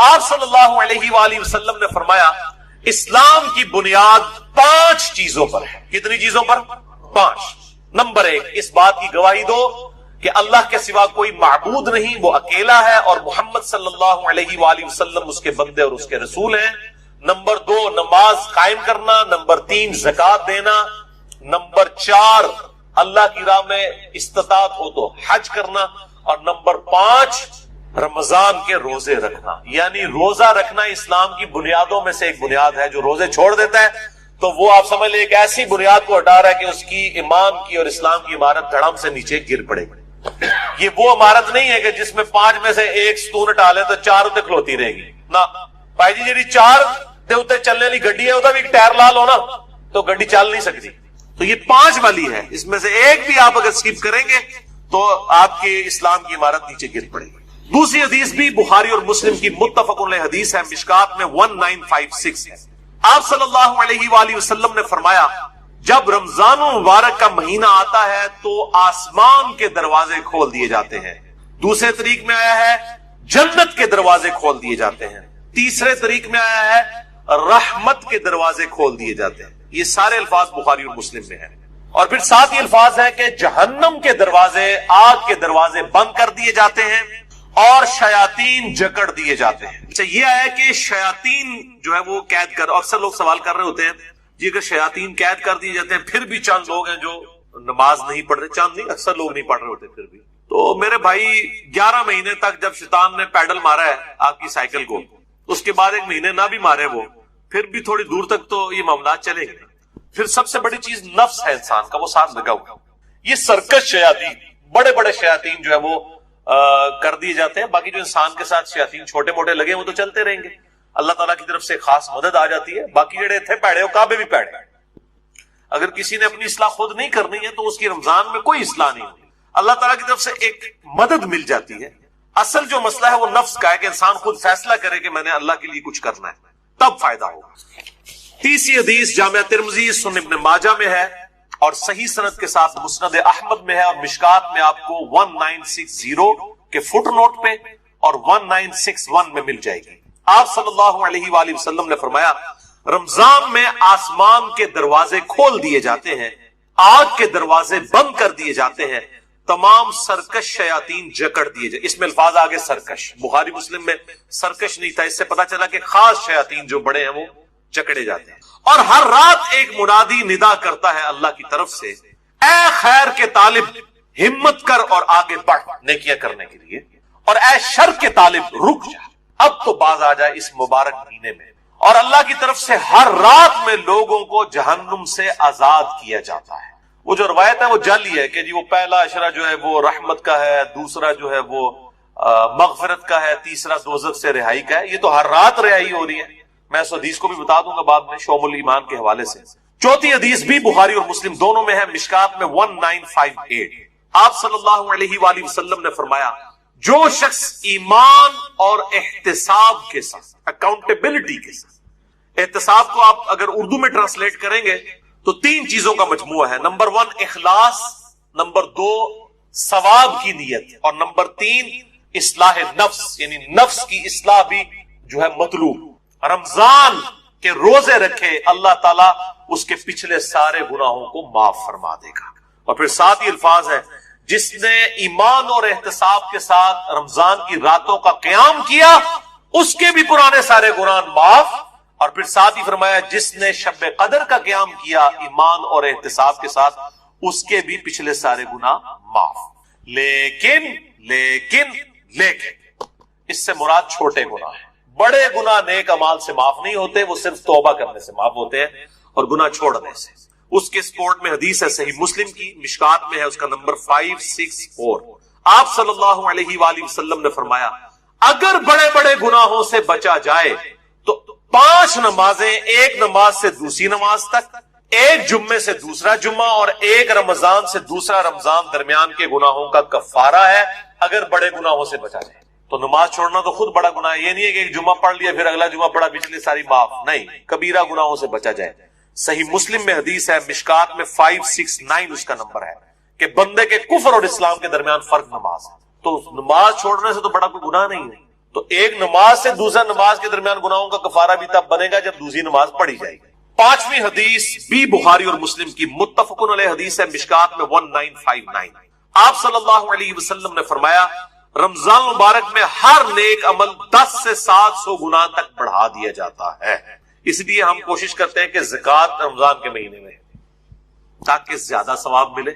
آپ صلی اللہ علیہ وآلہ وسلم نے فرمایا اسلام کی بنیاد 5 چیزوں پر ہے. کتنی چیزوں پر؟ 5. نمبر 1، اس بات کی گواہی دو کہ اللہ کے سوا کوئی معبود نہیں، وہ اکیلا ہے، اور محمد صلی اللہ علیہ وآلہ وسلم اس کے بندے اور اس کے رسول ہیں. نمبر 2، نماز قائم کرنا. نمبر 3، زکوٰۃ دینا. نمبر 4، اللہ کی راہ میں استطاعت ہو تو حج کرنا. اور نمبر 5، رمضان کے روزے رکھنا. یعنی روزہ رکھنا اسلام کی بنیادوں میں سے ایک بنیاد ہے. جو روزے چھوڑ دیتا ہے تو وہ آپ سمجھ لیں ایک ایسی بنیاد کو ہٹا رہا ہے کہ اس کی ایمان کی اور اسلام کی عمارت دھڑام سے نیچے گر پڑے گی. یہ وہ عمارت نہیں ہے کہ جس میں 5 میں سے ایک ستون ہٹا لے تو 4 تے کھلوتی رہے گی. نہ بھائی جی، جی 4 دے اتنے چلنے والی گڈی ہے، وہ بھی ٹائر لال ہونا تو گڈی چل نہیں سکتی. تو یہ 5 والی ہے، اس میں سے ایک بھی آپ اگر اسکپ کریں گے تو آپ کے اسلام کی عمارت نیچے گر پڑے گی. دوسری حدیث بھی بخاری اور مسلم کی متفق علیہ حدیث ہے، مشکات میں 1956 ہے. آپ صلی اللہ علیہ وآلہ وسلم نے فرمایا جب رمضان المبارک کا مہینہ آتا ہے تو آسمان کے دروازے کھول دیے جاتے ہیں. دوسرے طریق میں آیا ہے جنت کے دروازے کھول دیے جاتے ہیں. تیسرے طریق میں آیا ہے رحمت کے دروازے کھول دیے جاتے ہیں. یہ سارے الفاظ بخاری اور مسلم میں ہیں. اور پھر ساتھ ہی الفاظ ہے کہ جہنم کے دروازے، آگ کے دروازے بند کر دیے جاتے ہیں اور شیاطین جکڑ دیے جاتے ہیں. اچھا، یہ آیا کہ شیاطین جو ہے وہ قید کر، اکثر لوگ سوال کر رہے ہوتے ہیں جی اگر شیاطین قید کر دیے جاتے ہیں پھر بھی چند لوگ ہیں جو نماز نہیں پڑھتے، چند نہیں اکثر لوگ نہیں پڑھ رہے ہوتے پھر بھی، تو میرے بھائی 11 مہینے تک جب شیطان نے پیڈل مارا ہے آپ کی سائیکل کو، اس کے بعد 1 مہینے نہ بھی مارے وہ، پھر بھی تھوڑی دور تک تو یہ معاملات چلیں گے. پھر سب سے بڑی چیز نفس ہے انسان کا، وہ ساتھ لگا ہوا. یہ سرکش شیاطین، بڑے بڑے شیاطین جو ہے وہ کر دیے جاتے ہیں. باقی جو انسان کے ساتھ شیاطین چھوٹے موٹے لگے وہ تو چلتے رہیں گے. اللہ تعالیٰ کی طرف سے خاص مدد آ جاتی ہے. باقی جڑے تھے پیڑے ہو کعبے بھی پیڑے. اگر کسی نے اپنی اصلاح خود نہیں کرنی ہے تو اس کی رمضان میں کوئی اصلاح نہیں ہوتی. اللہ تعالیٰ کی طرف سے ایک مدد مل جاتی ہے. اصل جو مسئلہ ہے وہ نفس کا ہے کہ انسان خود فیصلہ کرے کہ میں نے اللہ کے لیے کچھ کرنا ہے، تب فائدہ ہوگا. تیسری حدیث جامعہ ترمذی، سنن ابن ماجہ میں ہے اور صحیح سند کے ساتھ مسند احمد میں ہے، اور مشکات میں آپ کو 1960 کے فٹ نوٹ پہ اور 1961 میں مل جائے گی. آپ صلی اللہ علیہ وآلہ وسلم نے فرمایا رمضان میں آسمان کے دروازے کھول دیے جاتے ہیں، آگ کے دروازے بند کر دیے جاتے ہیں، تمام سرکش شیاطین جکڑ دیے جائے. اس میں الفاظ آگے سرکش، بخاری مسلم میں سرکش نہیں تھا. اس سے پتا چلا کہ خاص شیاطین جو بڑے ہیں وہ جکڑے جاتے ہیں. اور ہر رات ایک منادی ندا کرتا ہے اللہ کی طرف سے، اے خیر کے طالب ہمت کر اور آگے بڑھ نیکیاں کرنے کے لیے، اور اے شر کے طالب رک جا، اب تو باز آ جائے اس مبارک مہینے میں. اور اللہ کی طرف سے ہر رات میں لوگوں کو جہنم سے آزاد کیا جاتا ہے. وہ جو روایت ہے وہ جعلی ہے کہ جی وہ پہلا اشرہ جو ہے وہ رحمت کا ہے، دوسرا جو ہے وہ مغفرت کا ہے، تیسرا دوزخ سے رہائی کا ہے. یہ تو ہر رات رہائی ہو رہی ہے. میں اس حدیث کو بھی بتا دوں گا بعد میں شعب الایمان کے حوالے سے. چوتھی حدیث بھی بخاری اور مسلم دونوں میں ہے، مشکات میں 1958. آپ صلی اللہ علیہ وآلہ وسلم نے فرمایا جو شخص ایمان اور احتساب کے ساتھ، اکاؤنٹیبلٹی کے ساتھ، احتساب کو آپ اگر اردو میں ٹرانسلیٹ کریں گے تو 3 چیزوں کا مجموعہ ہے. نمبر 1 اخلاص، نمبر 2 ثواب کی نیت، اور نمبر 3 اصلاح نفس، یعنی نفس کی اصلاح بھی جو ہے مطلوب. رمضان کے روزے رکھے اللہ تعالیٰ اس کے پچھلے سارے گناہوں کو معاف فرما دے گا. اور پھر ساتھ ہی الفاظ ہے جس نے ایمان اور احتساب کے ساتھ رمضان کی راتوں کا قیام کیا اس کے بھی پرانے سارے گناہ معاف. اور پھر ساتھ ہی فرمایا جس نے شب قدر کا قیام کیا ایمان اور احتساب کے ساتھ اس کے بھی پچھلے سارے گناہ معاف. لیکن اس سے مراد چھوٹے گناہ ہیں. بڑے گناہ نیک اعمال سے معاف نہیں ہوتے، وہ صرف توبہ کرنے سے معاف ہوتے ہیں اور گناہ چھوڑنے سے. اس کے سپورٹ میں حدیث ہے صحیح مسلم کی، مشکات میں ہے، اس کا نمبر 564. آپ صلی اللہ علیہ وآلہ وسلم نے فرمایا اگر بڑے بڑے گناہوں سے بچا جائے تو 5 نمازیں، ایک نماز سے دوسری نماز تک، ایک جمعے سے دوسرا جمعہ اور ایک رمضان سے دوسرا رمضان درمیان کے گناہوں کا کفارہ ہے اگر بڑے گناہوں سے بچا جائے. تو نماز چھوڑنا تو خود بڑا گناہ ہے. یہ نہیں ہے کہ ایک جمعہ پڑھ لیا پھر اگلا جمعہ پڑھا پچھلے ساری معاف، نہیں، کبیرہ گناہوں سے بچا جائے. صحیح مسلم میں حدیث ہے، مشکات میں 569 اس کا نمبر ہے کہ بندے کے کفر اور اسلام کے درمیان فرق نماز ہے. تو نماز چھوڑنے سے تو بڑا کوئی گناہ نہیں ہے. تو ایک نماز سے دوسرا نماز کے درمیان گناہوں کا کفارہ بھی تب بنے گا جب دوسری نماز پڑھی جائے گی۔ پانچویں حدیث بھی بخاری اور مسلم کی متفقن علیہ حدیث ہے، مشکات میں 1959۔ آپ صلی اللہ علیہ وسلم نے فرمایا رمضان مبارک میں ہر نیک عمل 10 سے 700 گنا تک بڑھا دیا جاتا ہے۔ اس لیے ہم کوشش کرتے ہیں کہ زکوٰۃ رمضان کے مہینے میں تاکہ زیادہ ثواب ملے،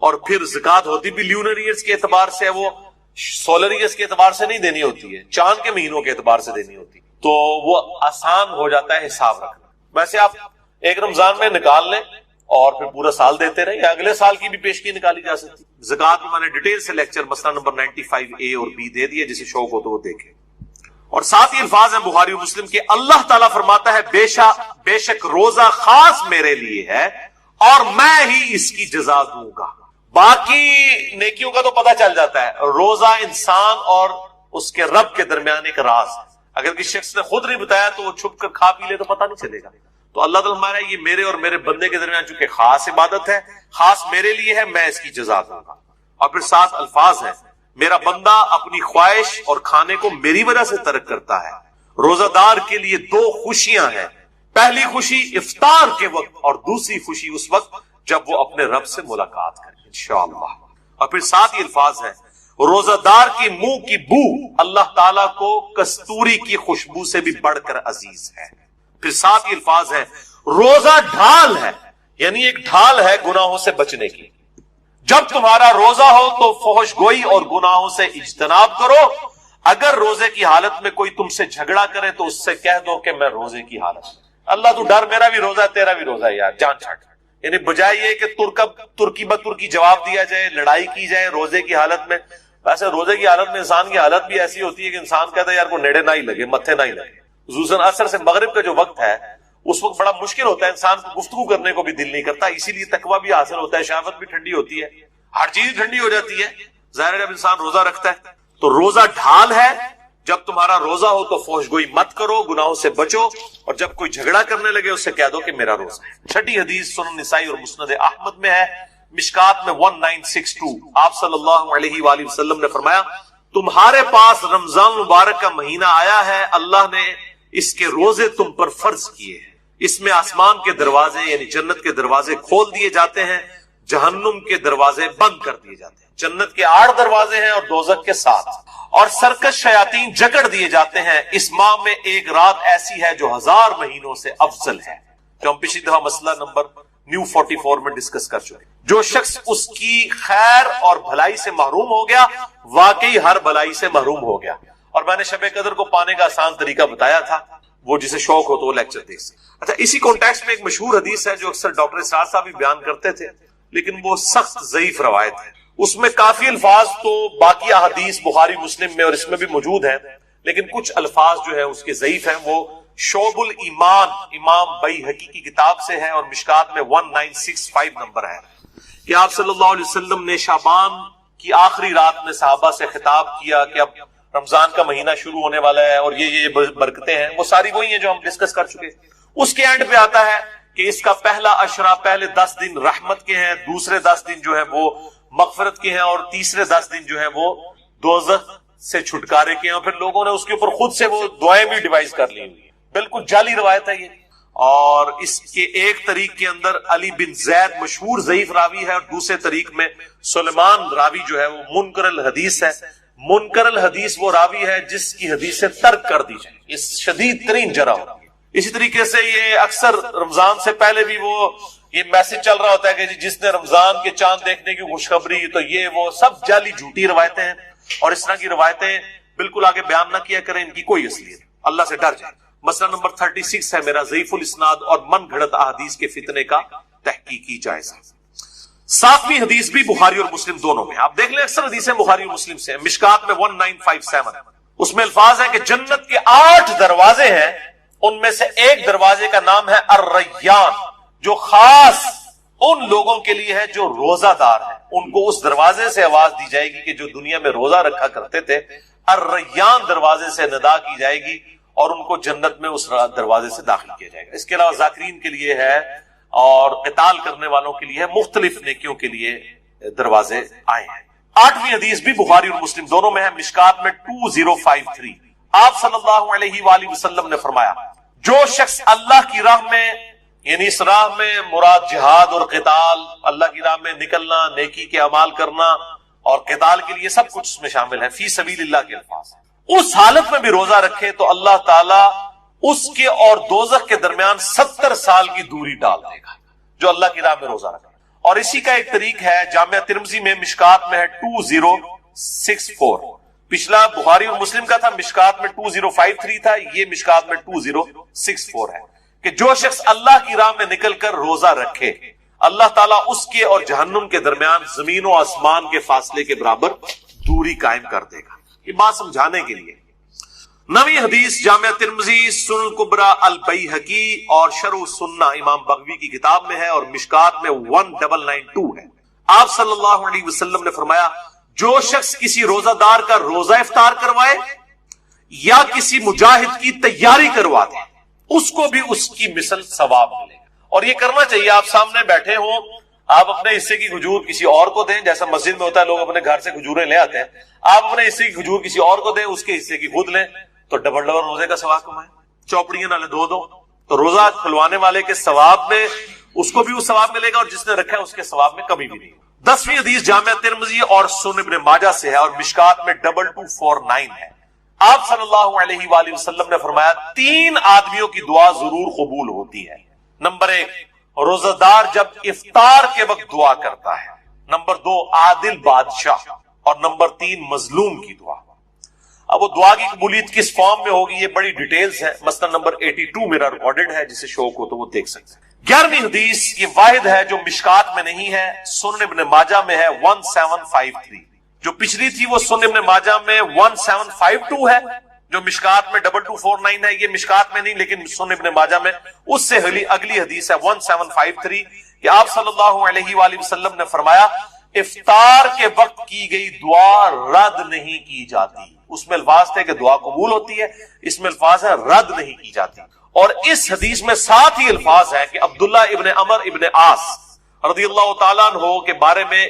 اور پھر زکوٰۃ ہوتی بھی لیونر ایئرز کے اعتبار سے، وہ سولر ایئرز کے اعتبار سے نہیں دینی ہوتی ہے، چاند کے مہینوں کے اعتبار سے دینی ہوتی، تو وہ آسان ہو جاتا ہے حساب رکھنا۔ ویسے آپ ایک رمضان میں نکال لیں اور پھر پورا سال دیتے رہیں، یا اگلے سال کی بھی پیشگی نکالی جا سکتی۔ زکوٰۃ میں میں نے ڈیٹیل سے لیکچر مسئلہ نمبر 95A اور B دے دیے، جسے شوق ہو تو وہ دیکھیں۔ اور ساتھ ہی الفاظ ہیں بخاری و مسلم کے، اللہ تعالیٰ فرماتا ہے بے شک روزہ خاص میرے لیے ہے اور میں ہی اس کی جزا دوں گا۔ باقی نیکیوں کا تو پتہ چل جاتا ہے، روزہ انسان اور اس کے رب کے درمیان ایک راز ہے، اگر کسی شخص نے خود نہیں بتایا تو وہ چھپ کر کھا پی لے تو پتہ نہیں چلے گا۔ تو اللہ تعالیٰ ہمارا یہ میرے اور میرے بندے کے درمیان چونکہ خاص عبادت ہے، خاص میرے لیے ہے، میں اس کی جزا دوں گا۔ اور پھر ساتھ الفاظ ہیں، میرا بندہ اپنی خواہش اور کھانے کو میری وجہ سے ترک کرتا ہے۔ روزہ دار کے لیے 2 خوشیاں ہیں، پہلی خوشی افطار کے وقت اور دوسری خوشی اس وقت جب وہ اپنے رب سے ملاقات کرے انشاءاللہ۔ اور پھر ساتھ ہی الفاظ ہیں، روزہ دار کی منہ کی بو اللہ تعالیٰ کو کستوری کی خوشبو سے بھی بڑھ کر عزیز ہے۔ پھر ساتھ ہی الفاظ ہیں، روزہ ڈھال ہے، یعنی ایک ڈھال ہے گناہوں سے بچنے کی۔ جب تمہارا روزہ ہو تو فحش گوئی اور گناہوں سے اجتناب کرو، اگر روزے کی حالت میں کوئی تم سے جھگڑا کرے تو اس سے کہہ دو کہ میں روزے کی حالت میں، اللہ تو ڈر، میرا بھی روزہ ہے تیرا بھی روزہ ہے یار، جان چھٹ۔ یعنی بجائے یہ کہ ترکی بترکی جواب دیا جائے، لڑائی کی جائے روزے کی حالت میں۔ ویسے روزے کی حالت میں انسان کی حالت بھی ایسی ہوتی ہے کہ انسان کہتا ہے یار کو نیڑے نہ ہی لگے، متھے نہ ہی لگے۔ خصوصاً عصر سے مغرب کا جو وقت ہے اس وقت بڑا مشکل ہوتا ہے، انسان کو گفتگو کرنے کو بھی دل نہیں کرتا، اسی لیے تقویٰ بھی حاصل ہوتا ہے، شہوت بھی ٹھنڈی ہوتی ہے، ہر چیز ٹھنڈی ہو جاتی ہے۔ ظاہر ہے جب انسان روزہ رکھتا ہے تو روزہ ڈھال ہے، جب تمہارا روزہ ہو تو فحش گوئی مت کرو، گناہوں سے بچو، اور جب کوئی جھگڑا کرنے لگے اس سے کہہ دو کہ میرا روزہ ہے۔ چھٹی حدیث سنن نسائی اور مسند احمد میں ہے، مشکات میں 1962۔ آپ صلی اللہ علیہ وآلہ وسلم نے فرمایا تمہارے پاس رمضان مبارک کا مہینہ آیا ہے، اللہ نے اس کے روزے تم پر فرض کیے ہیں، اس میں آسمان کے دروازے یعنی جنت کے دروازے کھول دیے جاتے ہیں، جہنم کے دروازے بند کر دیے جاتے ہیں، جنت کے 8 دروازے ہیں اور دوزخ کے 7، اور سرکش شیاطین جکڑ دیے جاتے ہیں۔ اس ماہ میں ایک رات ایسی ہے جو 1000 مہینوں سے افضل ہے، جو ہم پچھلی دفعہ مسئلہ نمبر نیو 44 میں ڈسکس کر چکے۔ جو شخص اس کی خیر اور بھلائی سے محروم ہو گیا واقعی ہر بھلائی سے محروم ہو گیا۔ اور میں نے شب قدر کو پانے کا آسان طریقہ بتایا تھا، وہ جسے شوق ہو تو وہ لیکچر دیکھ سکتے۔ اچھا، اسی کانٹیکسٹ میں ایک مشہور حدیث ہے جو اکثر ڈاکٹر اسرار صاحب بھی بیان کرتے تھے، لیکن وہ سخت ضعیف روایت ہے۔ اس میں کافی الفاظ تو باقی احادیث بخاری مسلم میں اور اس میں بھی موجود ہیں، لیکن کچھ الفاظ جو ہے اس کے ضعیف ہیں۔ وہ شعب الایمان امام بیہقی کی کتاب سے ہے اور مشکات میں 1965 نمبر ہے کہ آپ صلی اللہ علیہ وسلم نے شعبان کی آخری رات میں صحابہ سے خطاب کیا کہ اب رمضان کا مہینہ شروع ہونے والا ہے اور یہ برکتیں ہیں، وہ ساری وہی ہیں جو ہم ڈسکس کر چکے۔ اس کے اینڈ پہ آتا ہے کہ اس کا پہلا عشرہ، پہلے 10 دن رحمت کے ہیں، دوسرے 10 دن جو ہے وہ مغفرت کے ہیں، اور تیسرے 10 دن جو ہے وہ دوزخ سے چھٹکارے کے ہیں۔ اور پھر لوگوں نے اس کے اوپر خود سے وہ دعائیں بھی ڈیوائز کر لی ہوئی ہیں، بالکل جعلی روایت ہے یہ۔ اور اس کے ایک طریق کے اندر علی بن زید مشہور ضعیف راوی ہے، اور دوسرے طریق میں سلیمان راوی جو ہے وہ منکر الحدیث ہے۔ منکر الحدیث وہ راوی ہے جس کی حدیثیں ترک کر دی جائیں، اس شدید ترین جرح ہوتی ہے۔ اسی طریقے سے یہ اکثر رمضان سے پہلے بھی وہ یہ میسج چل رہا ہوتا ہے کہ جس نے رمضان کے چاند دیکھنے کی خوشخبری، تو یہ وہ سب جعلی جھوٹی روایتیں ہیں، اور اس طرح کی روایتیں بالکل آگے بیان نہ کیا کریں، ان کی کوئی اصلیت، اللہ سے ڈر جائے۔ مسئلہ نمبر 36 ہے میرا، ضعیف الاسناد اور من گھڑت احادیث کے فتنے کا تحقیقی جائزہ۔ 7ویں حدیث بھی بخاری اور مسلم دونوں میں، آپ دیکھ لیں اکثر حدیثیں بخاری اور مسلم سے، مشکات میں 1957، اس میں الفاظ ہے کہ جنت کے 8 دروازے ہیں، ان میں سے ایک دروازے کا نام ہے الریان، جو خاص ان لوگوں کے لیے ہے جو روزہ دار ہیں، ان کو اس دروازے سے آواز دی جائے گی کہ جو دنیا میں روزہ رکھا کرتے تھے، الریان دروازے سے ندا کی جائے گی اور ان کو جنت میں اس دروازے سے داخل کیا جائے گا۔ اس کے علاوہ ذاکرین کے لیے ہے اور قتال کرنے والوں کے لیے ہے، مختلف نیکیوں کے لیے دروازے آئے ہیں۔ 8ویں حدیث بھی بخاری اور مسلم دونوں میں ہے، مشکات میں 2053. آپ صلی اللہ علیہ وآلہ وسلم نے فرمایا جو شخص اللہ کی راہ میں، یعنی اس راہ میں مراد جہاد اور قتال، اللہ کی راہ میں نکلنا، نیکی کے اعمال کرنا اور قتال کے لیے سب کچھ اس میں شامل ہے، فی سبیل اللہ کے الفاظ، اس حالت میں بھی روزہ رکھے تو اللہ تعالی اس کے اور دوزخ کے درمیان 70 سال کی دوری ڈال دے گا جو اللہ کی راہ میں روزہ رکھے. اور اسی کا ایک طریق ہے جامعہ ترمذی میں، مشکات میں ہے 2064. پچھلا بخاری اور مسلم کا تھا، مشکات میں 2053 تھا، یہ مشکات میں 2064 ہے کہ جو شخص اللہ کی راہ میں نکل کر روزہ رکھے اللہ تعالیٰ اس کے اور جہنم کے درمیان زمین و آسمان کے فاصلے کے برابر دوری قائم کر دے گا. یہ بات سمجھانے کے لیے 9ویں حدیث جامعہ ترمذی، سنن الکبری البیہقی اور شرح السنہ امام بغوی کی کتاب میں ہے اور مشکات میں 1992 ہے. آپ صلی اللہ علیہ وسلم نے فرمایا جو شخص کسی روزہ دار کا روزہ افطار کروائے یا کسی مجاہد کی تیاری کروا دے اس کو بھی اس کی مثل ثواب ملے گا. اور یہ کرنا چاہیے، آپ سامنے بیٹھے ہوں، آپ اپنے حصے کی کھجور کسی اور کو دیں، جیسا مسجد میں ہوتا ہے لوگ اپنے گھر سے کھجوریں لے آتے ہیں، آپ اپنے حصے کی کھجور کسی اور کو دیں، اس کے حصے کی خود لیں تو ڈبل ڈبل روزے کا ثواب کمائیں. چوپڑیاں نالے دو تو روزہ کھلوانے والے کے ثواب میں اس کو بھی وہ ثواب ملے گا اور جس نے رکھا ہے اس کے ثواب میں کمی بھی نہیں. 10ویں حدیث جامعہ ترمذی اور سنن ابن ماجہ سے ہے اور مشکات میں 2249 ہے. آپ صلی اللہ علیہ وآلہ وسلم نے فرمایا 3 آدمیوں کی دعا ضرور قبول ہوتی ہے. نمبر 1 روزہ دار جب افطار کے وقت دعا کرتا ہے، نمبر 2 عادل بادشاہ، اور نمبر 3 مظلوم کی دعا. اب وہ دعا کی قبولیت کس فارم میں ہوگی یہ بڑی ڈیٹیلز ہے، مثلا نمبر 82 میرا ریکارڈڈ ہے، جسے شوق ہو تو وہ دیکھ سکتے ہیں. 11ویں حدیث یہ واحد ہے جو مشکات میں نہیں ہے، سنن ابن ماجہ میں ہے 1753. جو پچھلی تھی وہ سنن ابن ماجہ میں 1752 ہے، جو مشکات میں 2249 ہے، یہ مشکات میں نہیں لیکن سنن ابن ماجہ میں. اس سے اگلی حدیث ہے 1753 کہ آپ صلی اللہ علیہ وآلہ وسلم نے فرمایا افطار کے وقت کی گئی دعا رد نہیں کی جاتی. اس میں الفاظ تھے کہ دعا قبول ہوتی ہے، اس میں الفاظ ہے رد نہیں کی جاتی. اور اس حدیث میں ساتھ ہی الفاظ ہے کہ عبداللہ ابن عمر ابن عاص رضی اللہ تعالیٰ عنہ کے بارے میں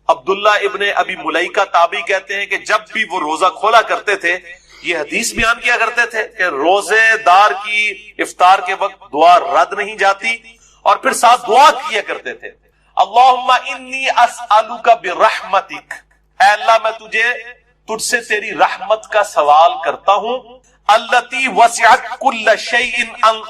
عبداللہ ابن ابی ملیکہ تابعی کہتے ہیں کہ جب بھی وہ روزہ کھولا کرتے تھے یہ حدیث بیان کیا کرتے تھے کہ روزے دار کی افطار کے وقت دعا رد نہیں جاتی، اور پھر ساتھ دعا کیا کرتے تھے اللہم انی اسألک برحمتک، اے اللہ میں تجھ سے تیری رحمت کا سوال کرتا ہوں، التی وسعت کل شیء ان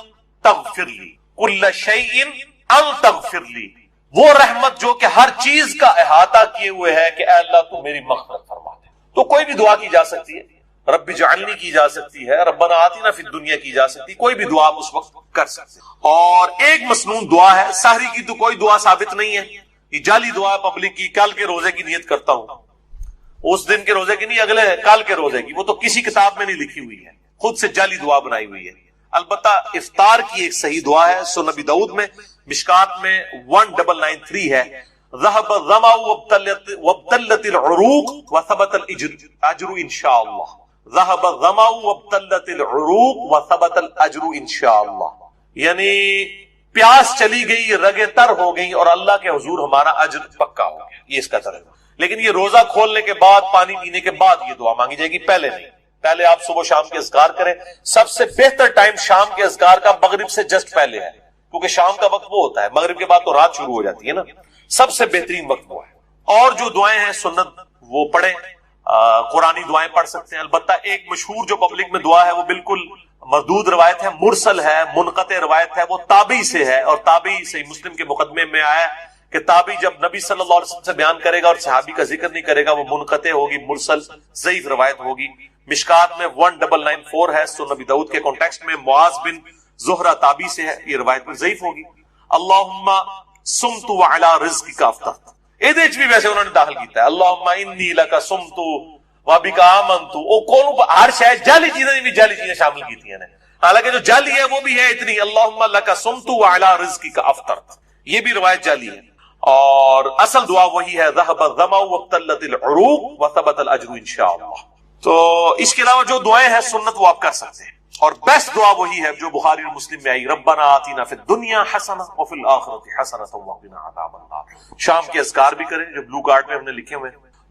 تغفر لی، کل شیء ان تغفر لی، وہ رحمت جو کہ ہر چیز کا احاطہ کیے ہوئے ہے کہ اے اللہ تو میری مغفرت فرما دے. تو کوئی بھی دعا کی جا سکتی ہے، رب اجعلنی کی جا سکتی ہے، ربنا آتنا فی الدنیا کی جا سکتی، کوئی بھی دعا آپ اس وقت کر سکتے. اور ایک مسنون دعا ہے، سحری کی تو کوئی دعا ثابت نہیں ہے، یہ جعلی دعا پبلک کی، کل کے روزے کی نیت کرتا ہوں، اس دن کے روزے کی نہیں، اگلے کل کے روزے کی، وہ تو کسی کتاب میں نہیں لکھی ہوئی ہے، خود سے جعلی دعا بنائی ہوئی ہے. البتہ افطار کی ایک صحیح دعا ہے، سنن ابی داؤد میں مشکات میں 1993 ہے، ذهب الظمأ وابتلت العروق وثبت الاجر انشاءاللہ، ذهب الظمأ وابتلت العروق وثبت الاجر انشاءاللہ، یعنی پیاس چلی گئی، رگیں تر ہو گئی اور اللہ کے حضور ہمارا اجر پکا ہو گیا. یہ اس کا ترجمہ. لیکن یہ روزہ کھولنے کے بعد، پانی پینے کے بعد یہ دعا مانگی جائے گی، پہلے نہیں. پہلے آپ صبح شام کے اذکار کریں. سب سے بہتر ٹائم شام کے اذکار کا مغرب سے جسٹ پہلے ہے، کیونکہ شام کا وقت وہ ہوتا ہے، مغرب کے بعد تو رات شروع ہو جاتی ہے نا، سب سے بہترین وقت وہ ہے. اور جو دعائیں ہیں سنت وہ پڑھیں، قرآنی دعائیں پڑھ سکتے ہیں. البتہ ایک مشہور جو پبلک میں دعا ہے وہ بالکل مردود روایت ہے، مرسل ہے، منقطع روایت ہے، وہ تابعی سے ہے، اور تابعی صحیح مسلم کے مقدمے میں آیا کہ تابعی جب نبی صلی اللہ علیہ وسلم سے بیان کرے گا اور صحابی کا ذکر نہیں کرے گا وہ منقطع ہوگی، مرسل ضعیف روایت ہوگی. مشکات میں 1994 ہے، سنن ابی داؤد کے کانٹیکسٹ میں معاذ بن زہرہ تابعی سے ہے، یہ روایت میں ضعیف ہوگی. اللہم صمت وعلی رزقک افطرت، یہ بھی ویسے انہوں نے داخل کیتا ہے، اللہم انی لک صمت وبک آمنت. او کون ہر شاید جعلی چیزیں بھی جعلی چیزیں شامل کیتی ہیں، حالانکہ جو جعلی ہے وہ بھی ہے اتنی، اللہم لک صمت وعلی رزقک افطرت، یہ بھی روایت جعلی ہے. اور اصل دعا وہی ہے، ذهب الظمأ وابتلت العروق وثبت الاجر انشاءاللہ. تو اس کے علاوہ جو دعائیں ہیں سنت وہ آپ کر سکتے ہیں، اور بیسٹ دعا وہی ہے جو بخاری اور مسلم میں آئی، ربنا آتنا فی الدنیا حسنہ وفی الآخرۃ حسنۃ وقنا عذاب النار. شام کے اذکار بھی کریں جو بلو کارڈ میں ہم نے لکھے ہوئے ہیں،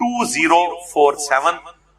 2047।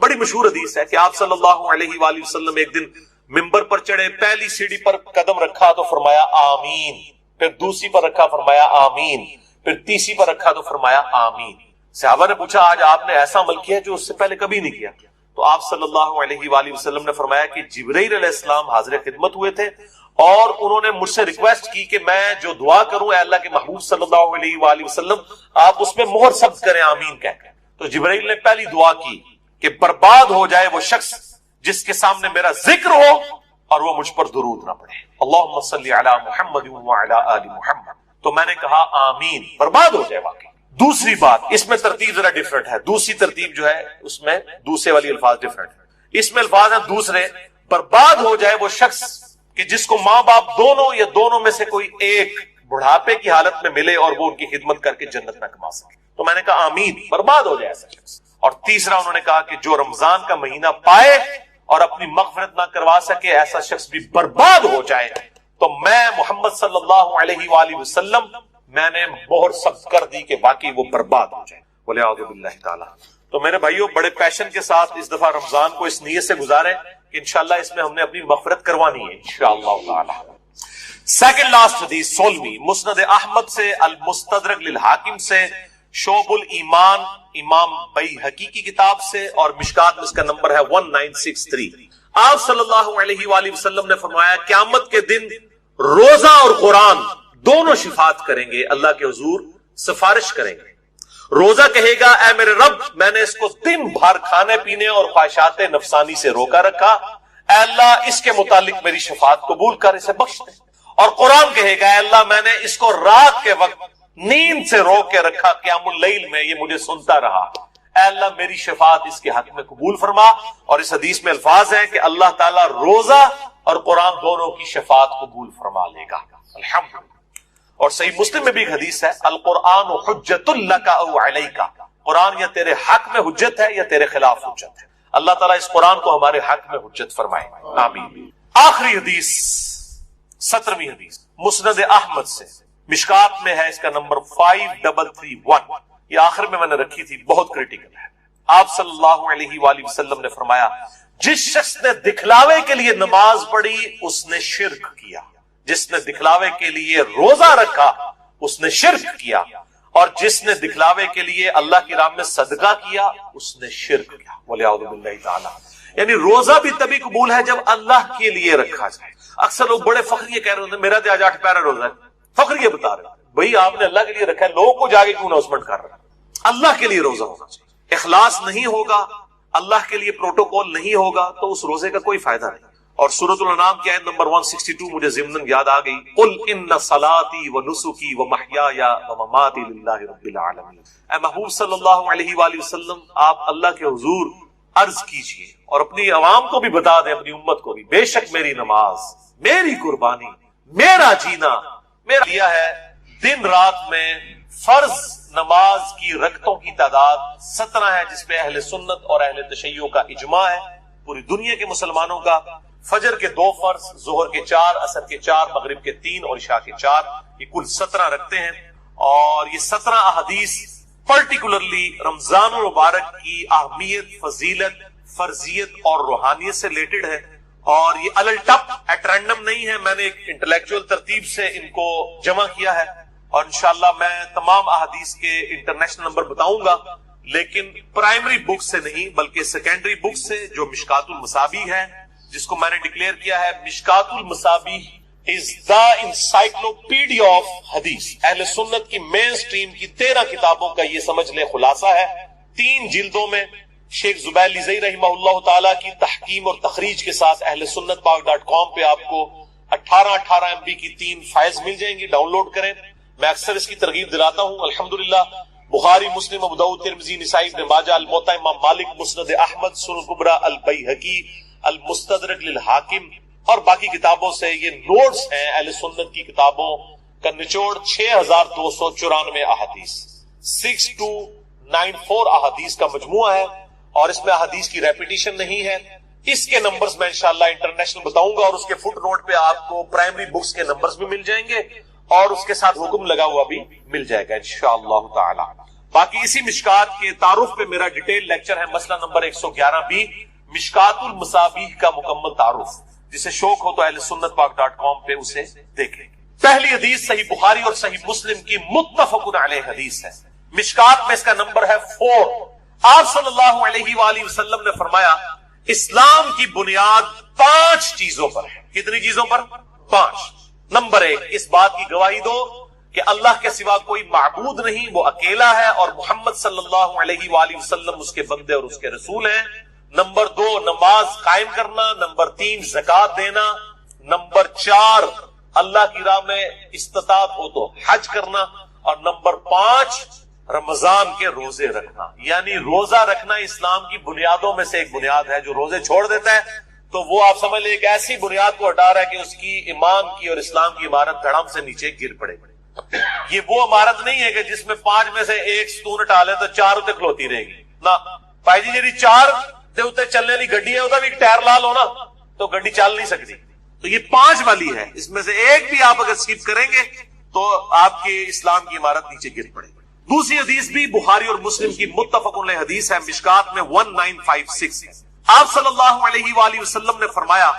بڑی مشہور حدیث ہے کہ آپ صلی اللہ علیہ وآلہ وسلم ایک دن ممبر پر چڑھے، پہلی سیڑھی پر قدم رکھا تو فرمایا آمین، پھر دوسری پر رکھا فرمایا آمین، پھر تیسری پر رکھا تو فرمایا آمین۔ صحابہ نے پوچھا آج آپ نے ایسا عمل کیا جو اس سے پہلے کبھی نہیں کیا؟ تو آپ صلی اللہ علیہ وآلہ وسلم نے فرمایا کہ جبرائیل علیہ السلام حاضر خدمت ہوئے تھے اور انہوں نے مجھ سے ریکویسٹ کی کہ میں جو دعا کروں اے اللہ کے محبوب صلی اللہ علیہ وآلہ وسلم آپ اس میں مہر ثبت کریں آمین کہہ کے۔ تو جبرائیل نے پہلی دعا کی کہ برباد ہو جائے وہ شخص جس کے سامنے میرا ذکر ہو اور وہ مجھ پر درود نہ پڑھے، اللہم صلی علی محمد وعلی آل محمد۔ تو میں نے کہا آمین، برباد ہو جائے واقعی۔ دوسری بات، اس میں ترتیب ذرا ڈیفرنٹ ہے، دوسری ترتیب جو ہے اس میں دوسرے والی الفاظ ڈیفرنٹ ہے، اس میں الفاظ ہیں دوسرے، برباد ہو جائے وہ شخص کہ جس کو ماں باپ دونوں یا دونوں میں سے کوئی ایک بڑھاپے کی حالت میں ملے اور وہ ان کی خدمت کر کے جنت میں کما سکے۔ تو میں نے کہا آمین، برباد ہو جائے ایسا شخص۔ اور تیسرا انہوں نے کہا کہ جو رمضان کا مہینہ پائے اور اپنی مغفرت نہ کروا سکے ایسا شخص بھی برباد ہو جائے۔ تو میں محمد صلی اللہ علیہ وآلہ وسلم میں نے مہر ثبت کر دی کہ باقی وہ برباد ہو جائے، والعیاذ باللہ تعالی۔ تو میرے بھائیوں بڑے پیشن کے ساتھ اس دفعہ رمضان کو اس نیت سے گزارے کہ انشاءاللہ اس میں ہم نے اپنی مغفرت کروانی ہے انشاءاللہ تعالی۔ سیکنڈ لاسٹ حدیث 16ویں، مسند احمد سے، المستدرک للحاکم سے، شعب الایمان امام بیہقی کی کتاب سے، اور مشکات میں اس کا نمبر ہے 1963۔ آپ صلی اللہ علیہ وآلہ وسلم نے فرمایا قیامت کے دن روزہ اور قرآن دونوں شفاعت کریں گے، اللہ کے حضور سفارش کریں گے۔ روزہ کہے گا اے میرے رب میں نے اس کو دن بھر کھانے پینے اور خواہشات نفسانی سے روکا رکھا، اے اللہ اس کے متعلق میری شفاعت قبول کر، اسے بخش دے۔ اور قرآن کہے گا اے اللہ میں نے اس کو رات کے وقت نیند سے روک کے رکھا، قیام اللیل میں یہ مجھے سنتا رہا، اے اللہ میری شفاعت اس کے حق میں قبول فرما۔ اور اس حدیث میں الفاظ ہیں کہ اللہ تعالیٰ روزہ اور قرآن دونوں کی شفاعت قبول فرما لے گا، الحمدللہ۔ اور صحیح مسلم میں بھی ایک حدیث ہے القرآن حجت لک او علیک، قرآن یا تیرے حق میں حجت ہے یا تیرے خلاف حجت ہے۔ اللہ تعالیٰ اس قرآن کو ہمارے حق میں حجت فرمائے، آمین۔ آخری حدیث 17ویں حدیث مسند احمد سے، مشکات میں ہے، اس کا نمبر 5331، یہ آخر میں نے رکھی تھی، بہت کریٹیکل ہے۔ آپ صلی اللہ علیہ وآلہ وسلم نے فرمایا جس شخص نے دکھلاوے کے لیے نماز پڑھی اس نے شرک کیا، جس نے دکھلاوے کے لیے روزہ رکھا اس نے شرک کیا، اور جس نے دکھلاوے کے لیے اللہ کی راہ میں صدقہ کیا اس نے شرک کیا، والعیاذ باللہ تعالی۔ یعنی روزہ بھی تبھی قبول ہے جب اللہ کے لیے رکھا جائے۔ اکثر لوگ بڑے فخریہ کہہ رہے ہوتے ہیں میرا تو آج 8 پیارا روزہ ہے، فخریہ بتا رہے ہیں بھائی آپ نے اللہ کے لیے رکھا ہے، لوگوں کو جا کے کیوں اناؤنسمنٹ کر رہے ہیں؟ اللہ کے لیے روزہ ہونا چاہیے۔ اخلاص نہیں ہوگا، اللہ کے لیے پروٹوکول نہیں ہوگا تو اس روزے کا کوئی فائدہ نہیں۔ اور سورۃ الانعام کی آیت نمبر 162 مجھے ضمناً یاد آ گئی، قل ان صلاتی و نسکی و محیای و مماتی للہ رب العالمین۔ اے محبوب صلی اللہ علیہ وآلہ وسلم آپ اللہ کے حضور عرض کیجئے اور اپنی عوام کو بھی بتا دیں، اپنی امت کو بھی، بے شک میری نماز، میری قربانی، میرا جینا، میرا لیا ہے دن رات میں فرض نماز کی رکعتوں کی تعداد 17 ہے، جس میں اہل سنت اور اہل تشیع کا اجماع ہے، پوری دنیا کے مسلمانوں کا۔ فجر کے 2 فرض، ظہر کے 4، عصر کے 4، مغرب کے 3 اور عشاء کے 4، یہ کل 17 رکھتے ہیں۔ اور یہ 17 احادیث پرٹیکولرلی رمضان المبارک کی اہمیت، فضیلت، فرضیت اور روحانیت سے ریلیٹڈ ہے، اور یہ الل ٹپ ایٹ رینڈم نہیں ہے، میں نے ایک انٹلیکچوئل ترتیب سے ان کو جمع کیا ہے، اور انشاءاللہ میں تمام احادیث کے انٹرنیشنل نمبر بتاؤں گا، لیکن پرائمری بک سے نہیں بلکہ سیکنڈری بک سے جو مشکات المصابیح ہے، جس کو میں نے ڈکلیئر کیا ہے مشکات المصابیح از دا انسائکلوپیڈیا آف حدیث، اہل سنت کی مین سٹریم کی 13 کتابوں کا یہ سمجھ لے خلاصہ ہے، 3 جلدوں میں، شیخ زبیر لیزئی رحمہ اللہ تعالیٰ کی تحکیم اور تخریج کے ساتھ اہل سنت پاک.com پہ آپ کو 18 MB کی 3 فائلز مل جائیں گی، ڈاؤن لوڈ کریں۔ میں اکثر اس کی ترغیب دلاتا ہوں، الحمدللہ بخاری، مسلم، ابو داؤد، ترمذی، نسائی، ابن ماجہ، الموطا امام مالک، مسند احمد، سنن کبریٰ البیہقی، المستدرک للحاکم اور باقی کتابوں سے یہ نوٹس ہیں۔ اہل سنت کی کتابوں کا نچوڑ 6294 احادیث، 6294 احادیث کا مجموعہ ہے، اور اس میں احادیث کی ریپیٹیشن نہیں ہے۔ اس کے نمبرز میں انشاءاللہ انٹرنیشنل بتاؤں گا، اور اس کے فٹ نوٹ پہ آپ کو پرائمری بکس کے نمبرز بھی مل جائیں گے، اور اس کے ساتھ حکم لگا ہوا بھی مل جائے گا انشاءاللہ تعالی۔ باقی اسی مشکات کے تعارف پہ میرا ڈیٹیل لیکچر ہے، مسئلہ نمبر 111B، مشکات المصابیح کا مکمل تعارف، جسے شوق ہو تو اہل سنت پاک.com پہ اسے دیکھیں۔ پہلی حدیث صحیح بخاری اور صحیح مسلم کی متفق علیہ حدیث ہے، مشکات میں اس کا نمبر ہے 4۔ آپ صلی اللہ علیہ وآلہ وسلم نے فرمایا اسلام کی بنیاد 5 چیزوں پر ہے۔ کتنی چیزوں پر؟ 5۔ نمبر 1، اس بات کی گواہی دو کہ اللہ کے سوا کوئی معبود نہیں، وہ اکیلا ہے، اور محمد صلی اللہ علیہ وآلہ وسلم اس کے بندے اور اس کے رسول ہیں۔ نمبر 2، نماز قائم کرنا۔ نمبر 3، زکوٰۃ دینا۔ نمبر 4، اللہ کی راہ میں استطاعت ہو تو حج کرنا۔ اور نمبر 5، رمضان کے روزے رکھنا۔ یعنی روزہ رکھنا اسلام کی بنیادوں میں سے ایک بنیاد ہے۔ جو روزے چھوڑ دیتا ہے تو وہ آپ سمجھ لیں ایک ایسی بنیاد کو ہٹا رہا ہے کہ اس کی ایمان کی اور اسلام کی عمارت دھڑام سے نیچے گر پڑے۔ یہ وہ عمارت نہیں ہے کہ جس میں 5 میں سے ایک ستون ہٹا لے تو 4 اتنے کھلوتی رہے گی نہ بھائی جی، جی 4 اتنے چلنے والی گڈی ہے، وہ بھی ٹائر لال ہونا تو گڈی چل نہیں سکتی۔ تو یہ 5 والی ہے، اس میں سے ایک بھی آپ اگر اسکپ کریں گے تو آپ کے اسلام کی عمارت نیچے گر پڑے گی۔ دوسری حدیث بھی بخاری اور مسلم کی متفق علیہ حدیث ہے، مشکات میں 1956 ہے۔ آپ صلی اللہ علیہ وآلہ وسلم نے فرمایا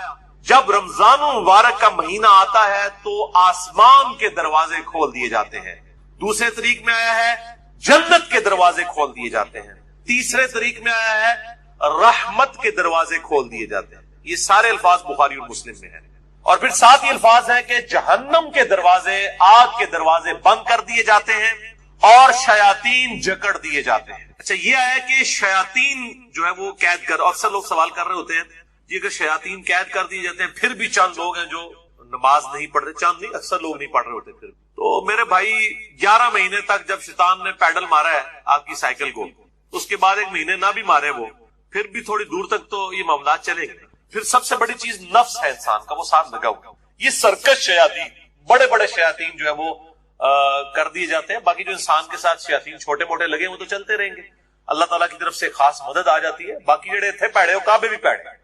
جب رمضان المبارک کا مہینہ آتا ہے تو آسمان کے دروازے کھول دیے جاتے ہیں۔ دوسرے طریق میں آیا ہے جنت کے دروازے کھول دیے جاتے ہیں۔ تیسرے طریق میں آیا ہے رحمت کے دروازے کھول دیے جاتے ہیں۔ یہ سارے الفاظ بخاری اور مسلم میں ہیں۔ اور پھر ساتھ ہی الفاظ ہیں کہ جہنم کے دروازے، آگ کے دروازے بند کر دیے جاتے ہیں اور شیاطین جکڑ دیے جاتے ہیں۔ اچھا، یہ ہے کہ شیاطین جو ہے وہ قید کر، اکثر لوگ سوال کر رہے ہوتے ہیں یہ کہ شیاطین قید کر دیے جاتے ہیں، پھر بھی چند لوگ ہیں جو نماز نہیں پڑھ رہے، چند نہیں اکثر لوگ نہیں پڑھ رہے ہوتے۔ پھر تو میرے بھائی 11 مہینے تک جب شیطان نے پیڈل مارا ہے آپ کی سائیکل کو، اس کے بعد 1 مہینے نہ بھی مارے وہ، پھر بھی تھوڑی دور تک تو یہ معاملات چلیں گے۔ پھر سب سے بڑی چیز نفس ہے انسان کا، وہ ساتھ لگا ہوا۔ یہ سرکش شیاطین، بڑے بڑے شیاطین جو ہے وہ کر دیے جاتے ہیں۔ باقی جو انسان کے ساتھ شیاطین چھوٹے موٹے لگے وہ تو چلتے رہیں گے، اللہ تعالیٰ کی طرف سے خاص مدد آ جاتی ہے۔ باقی جڑے تھے پیڑے وہ کعبے بھی پیڑے۔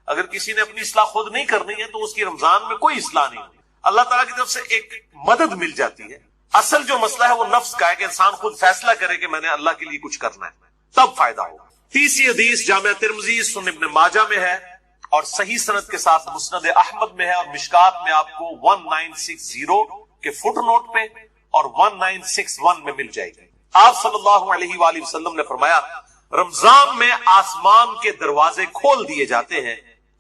اگر کسی نے اپنی اصلاح خود نہیں کرنی ہے تو اس کی رمضان میں کوئی اصلاح نہیں ہوتی، اللہ تعالیٰ کی طرف سے ایک مدد مل جاتی ہے۔ اصل جو مسئلہ ہے وہ نفس کا ہے کہ انسان خود فیصلہ کرے کہ میں نے اللہ کے لیے کچھ کرنا ہے، تب فائدہ ہوگا۔ تیسری حدیث جامع ترمذی، سنن ابن ماجہ میں ہے اور صحیح سند کے ساتھ مسند احمد میں ہے، اور مشکات میں آپ کو 1960 کے فٹ نوٹ پہ اور 1961 میں مل جائے گی۔ آپ صلی اللہ علیہ وآلہ وسلم نے فرمایا رمضان میں آسمان کے دروازے کھول دیے جاتے ہیں،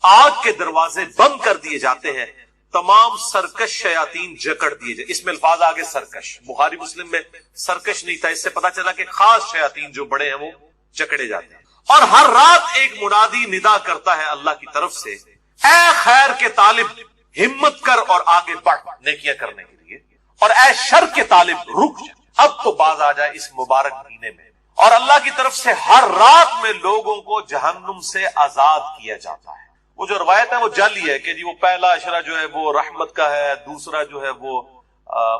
آگ کے دروازے بند کر دیے جاتے ہیں، تمام سرکش شیاطین جکڑ دیے جائے۔ اس میں الفاظ آگے سرکش، بخاری مسلم میں سرکش نہیں تھا، اس سے پتا چلا کہ خاص شیاطین جو بڑے ہیں وہ جکڑے جاتے ہیں۔ اور ہر رات ایک منادی ندا کرتا ہے اللہ کی طرف سے، اے خیر کے طالب ہمت کر اور آگے بڑھ نیکیاں کرنے کے لیے، اور اے شر کے طالب رک جا، اب تو باز آ جائے اس مبارک مہینے میں۔ اور اللہ کی طرف سے ہر رات میں لوگوں کو جہنم سے آزاد کیا جاتا ہے۔ وہ جو روایت ہے وہ جعلی ہے کہ جی وہ پہلا اشرہ جو ہے وہ رحمت کا ہے، دوسرا جو ہے وہ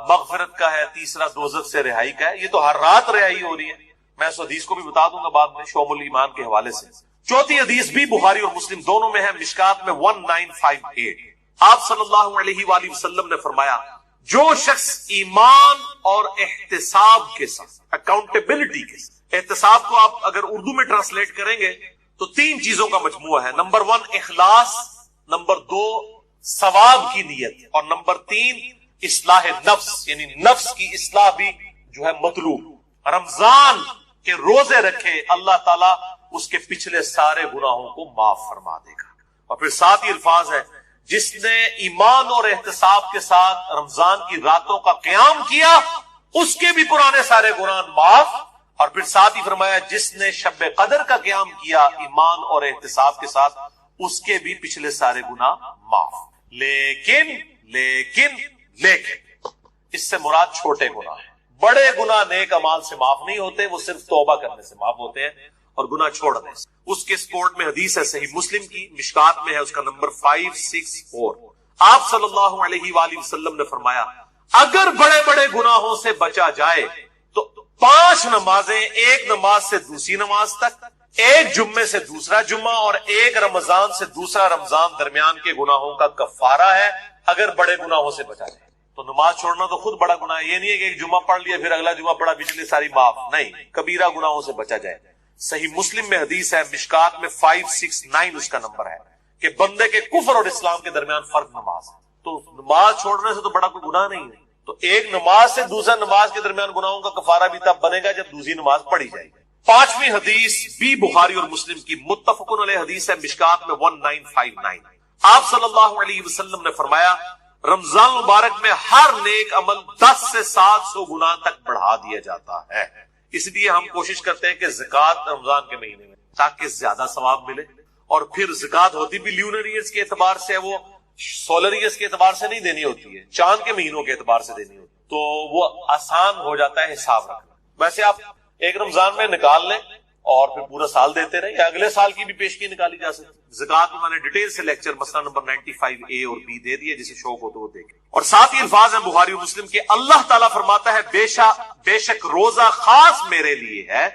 مغفرت کا ہے، تیسرا دوزخ سے رہائی کا ہے۔ یہ تو ہر رات رہائی ہو رہی ہے، میں اس حدیث کو بھی بتا دوں گا بعد میں شعب الایمان کے حوالے سے۔ چوتھی حدیث بھی بخاری اور مسلم دونوں میں ہے، مشکات میں 1958۔ آپ صلی اللہ علیہ وآلہ وسلم نے فرمایا جو شخص ایمان اور احتساب کے ساتھ، اکاؤنٹیبلٹی کے ساتھ، احتساب کو آپ اگر اردو میں ٹرانسلیٹ کریں گے تو 3 چیزوں کا مجموعہ ہے۔ نمبر 1 اخلاص، نمبر 2 ثواب کی نیت، اور نمبر 3 اصلاح نفس، یعنی نفس کی اصلاح بھی جو ہے مطلوب۔ رمضان کے روزے رکھے اللہ تعالیٰ اس کے پچھلے سارے گناہوں کو معاف فرما دے گا۔ اور پھر ساتھ ہی الفاظ ہے جس نے ایمان اور احتساب کے ساتھ رمضان کی راتوں کا قیام کیا اس کے بھی پرانے سارے گناہ معاف۔ اور پھر ساتھ ہی فرمایا جس نے شب قدر کا قیام کیا ایمان اور احتساب کے ساتھ اس کے بھی پچھلے سارے گناہ معاف۔ لیکن لیکن لیکن اس سے مراد چھوٹے گناہ ہیں، بڑے گناہ نیک اعمال سے معاف نہیں ہوتے، وہ صرف توبہ کرنے سے معاف ہوتے ہیں اور گناہ چھوڑنے سے۔ اس کے سپورٹ میں حدیث ہے صحیح مسلم کی، مشکات میں ہے، اس کا نمبر 564۔ آپ صلی اللہ علیہ وآلہ وسلم نے فرمایا اگر بڑے بڑے گناہوں سے بچا جائے تو 5 نمازیں، ایک نماز سے دوسری نماز تک، ایک جمعے سے دوسرا جمعہ اور ایک رمضان سے دوسرا رمضان درمیان کے گناہوں کا کفارہ ہے، اگر بڑے گناہوں سے بچا جائے۔ تو نماز چھوڑنا تو خود بڑا گناہ ہے. یہ نہیں ہے کہ ایک جمعہ پڑھ لیا پھر اگلا جمعہ پڑھا پچھلے ساری معاف. نہیں، کبیرہ گناہوں سے بچا جائے. صحیح مسلم میں حدیث ہے، مشکات میں 569 اس کا نمبر ہے، کہ بندے کے کفر اور اسلام کے درمیان فرق نماز ہے. تو نماز چھوڑنے سے تو بڑا کوئی گناہ نہیں ہے. تو ایک نماز سے دوسرا نماز کے درمیان گناہوں کا کفارہ بھی تب بنے گا جب دوسری نماز پڑھی جائے گی. پانچویں حدیث بھی بخاری اور مسلم کی متفق علیہ حدیث ہے، مشکات میں 1959. آپ صلی اللہ علیہ وسلم نے فرمایا رمضان مبارک میں ہر نیک عمل 10 سے 700 گنا تک بڑھا دیا جاتا ہے. اس لیے ہم کوشش کرتے ہیں کہ زکوٰۃ رمضان کے مہینے میں تاکہ زیادہ ثواب ملے. اور پھر زکوٰۃ ہوتی بھی لیونر ایئرز کے اعتبار سے، وہ سولر ایئرز کے اعتبار سے نہیں دینی ہوتی ہے، چاند کے مہینوں کے اعتبار سے دینی ہوتی ہے، تو وہ آسان ہو جاتا ہے حساب رکھنا. ویسے آپ ایک رمضان میں نکال لیں اور پھر پورا سال دیتے رہیں، یا اگلے سال کی بھی پیشگی نکالی جا سکتی. زکوٰۃ میں میں نے ڈیٹیل سے لیکچر مسئلہ نمبر 95A اور B دے دیا، جسے شوق ہو تو وہ دیکھیں. اور ساتھ ہی الفاظ ہیں بخاری و مسلم کے، اللہ تعالیٰ فرماتا ہے بے شک روزہ خاص میرے لیے ہے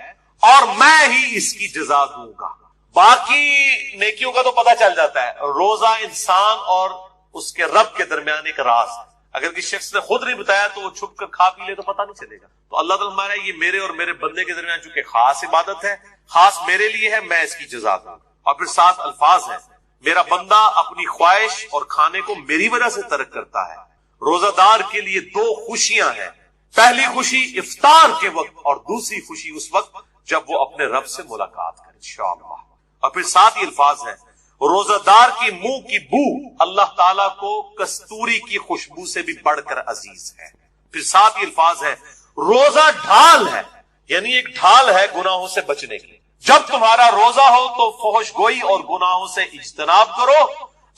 اور میں ہی اس کی جزا دوں گا. باقی نیکیوں کا تو پتہ چل جاتا ہے، روزہ انسان اور اس کے رب کے درمیان ایک راز ہے. اگر کسی شخص نے خود نہیں بتایا تو وہ چھپ کر کھا پی لے تو پتہ نہیں چلے گا. تو اللہ تعالیٰ ہمارا یہ میرے اور میرے بندے کے درمیان چونکہ خاص عبادت ہے، خاص میرے لیے ہے، میں اس کی جزا دوں. اور پھر 7 الفاظ ہیں، میرا بندہ اپنی خواہش اور کھانے کو میری وجہ سے ترک کرتا ہے. روزہ دار کے لیے 2 خوشیاں ہیں، پہلی خوشی افطار کے وقت اور دوسری خوشی اس وقت جب وہ اپنے رب سے ملاقات کرے انشاءاللہ. اور پھر 7 الفاظ ہیں، روزہ دار کی منہ کی بو اللہ تعالیٰ کو کستوری کی خوشبو سے بھی بڑھ کر عزیز ہے. پھر 7 الفاظ ہیں، روزہ ڈھال ہے، یعنی ایک ڈھال ہے گناہوں سے بچنے کی. جب تمہارا روزہ ہو تو فحش گوئی اور گناہوں سے اجتناب کرو.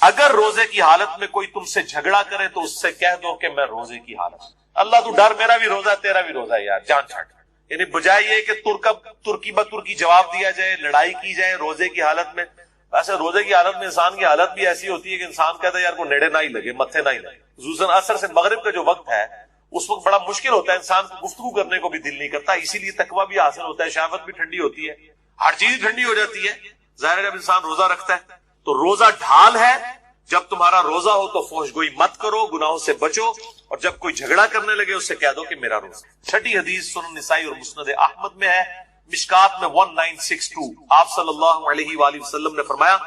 اگر روزے کی حالت میں کوئی تم سے جھگڑا کرے تو اس سے کہہ دو کہ میں روزے کی حالت. اللہ تو ڈر، میرا بھی روزہ تیرا بھی روزہ ہے یار، جان چھٹ. یعنی بجائے یہ کہ ترکی بترکی جواب دیا جائے، لڑائی کی جائے روزے کی حالت میں. ویسے روزے کی حالت میں انسان کی حالت بھی ایسی ہوتی ہے کہ انسان کہتا ہے یار کو نیڑے نہ ہی لگے، متھے نہ ہی لگے. خصوصاً عصر سے مغرب کا جو وقت ہے اس وقت بڑا مشکل ہوتا ہے، انسان کو گفتگو کرنے کو بھی دل نہیں کرتا. اسی لیے تقویٰ بھی حاصل ہوتا ہے، شہوت بھی ٹھنڈی ہوتی ہے، ہر چیز ٹھنڈی ہو جاتی ہے. ظاہر جب انسان روزہ رکھتا ہے تو روزہ ڈھال ہے. جب تمہارا روزہ ہو تو فحش گوئی مت کرو، گناہوں سے بچو، اور جب کوئی جھگڑا کرنے لگے اس سے کہہ دو کہ میرا روزہ. چھٹی حدیث سنن نسائی اور مسند احمد میں ہے، مشکات میں 1962. آپ صلی اللہ علیہ وآلہ وسلم نے فرمایا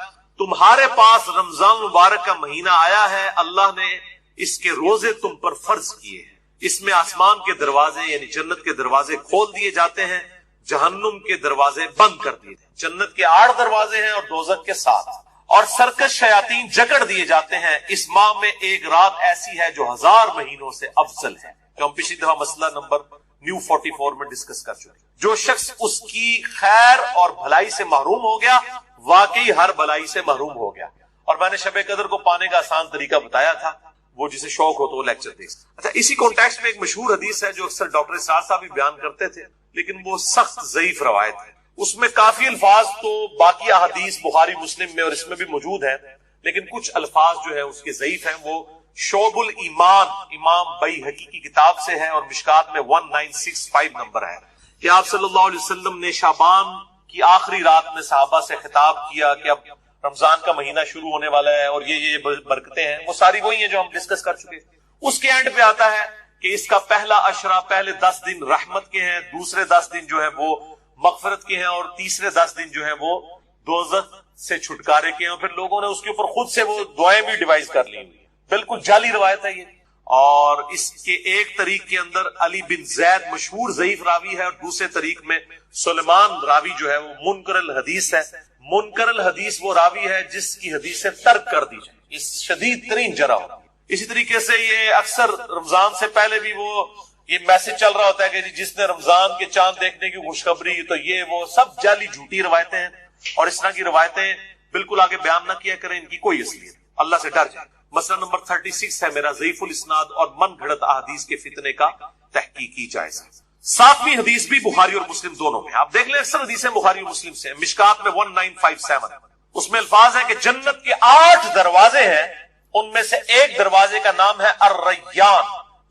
تمہارے پاس رمضان مبارک کا مہینہ آیا ہے، اللہ نے اس کے روزے تم پر فرض کیے ہیں. اس میں آسمان کے دروازے یعنی جنت کے دروازے کھول دیے جاتے ہیں، جہنم کے دروازے بند کر دیے جاتے ہیں. جنت کے 8 دروازے ہیں اور دوزخ کے 7. اور سرکش شیاطین جکڑ دیے جاتے ہیں. اس ماہ میں ایک رات ایسی ہے جو 1000 مہینوں سے افضل ہے. ہم پچھلی دفعہ مسئلہ نمبر نیو 44 میں ڈسکس کر چکے. جو شخص اس کی خیر اور بھلائی سے محروم ہو گیا واقعی ہر بھلائی سے محروم ہو گیا. اور میں نے شب قدر کو پانے کا آسان طریقہ بتایا تھا، وہ جسے شوق ہو تو وہ لیکچر دیکھ. اچھا، اسی کانٹیکسٹ میں ایک مشہور حدیث ہے جو اکثر ڈاکٹر اسرار صاحب بھی بیان کرتے تھے، لیکن وہ سخت ضعیف روایت ہے. اس میں کافی الفاظ تو باقی احادیث بخاری مسلم میں اور اس میں بھی موجود ہیں، لیکن کچھ الفاظ جو ہیں اس کے ضعیف ہیں. وہ شعب الایمان امام بیہقی کی کتاب سے ہے اور مشکات میں 1965 نمبر ہے کہ آپ صلی اللہ علیہ وسلم نے شعبان کی آخری رات میں صحابہ سے خطاب کیا کہ اب رمضان کا مہینہ شروع ہونے والا ہے اور یہ برکتیں ہیں. وہ ساری وہی ہیں جو ہم ڈسکس کر چکے. اس کے اینڈ پہ آتا ہے کہ اس کا پہلا عشرہ، پہلے 10 دن رحمت کے ہیں، دوسرے 10 دن جو ہے وہ مغفرت کے ہیں، اور تیسرے 10 دن جو ہے وہ دوزخ سے چھٹکارے کے ہیں. اور پھر لوگوں نے اس کے اوپر خود سے وہ دعائیں بھی ڈیوائز کر لی ہوئی. بالکل جعلی روایت ہے یہ. اور اس کے ایک طریق کے اندر علی بن زید مشہور ضعیف راوی ہے، اور دوسرے طریق میں سلیمان راوی جو ہے وہ منکر الحدیث ہے. منکر الحدیث وہ راوی ہے جس کی حدیثیں ترک کر دی جائے، اس شدید ترین جرح ہو. اسی طریقے سے یہ اکثر رمضان سے پہلے بھی وہ یہ میسج چل رہا ہوتا ہے کہ جس نے رمضان کے چاند دیکھنے کی خوشخبری، تو یہ وہ سب جعلی جھوٹی روایتیں ہیں. اور اس طرح کی روایتیں بالکل آگے بیان نہ کیا کریں، ان کی کوئی اصلیت. اللہ سے ڈر جائے. مسئلہ نمبر 36 ہے میرا ضعیف الاسناد اور من گھڑت احادیث کے فتنے کا تحقیقی جائزہ. 7ویں حدیث بھی بخاری اور مسلم دونوں میں. آپ دیکھ لیں اکثر حدیثیں بخاری اور مسلم سے. مشکات میں 1957 اس میں الفاظ ہیں کہ جنت کے 8 دروازے ہیں، ان میں سے ایک دروازے کا نام ہے الریان،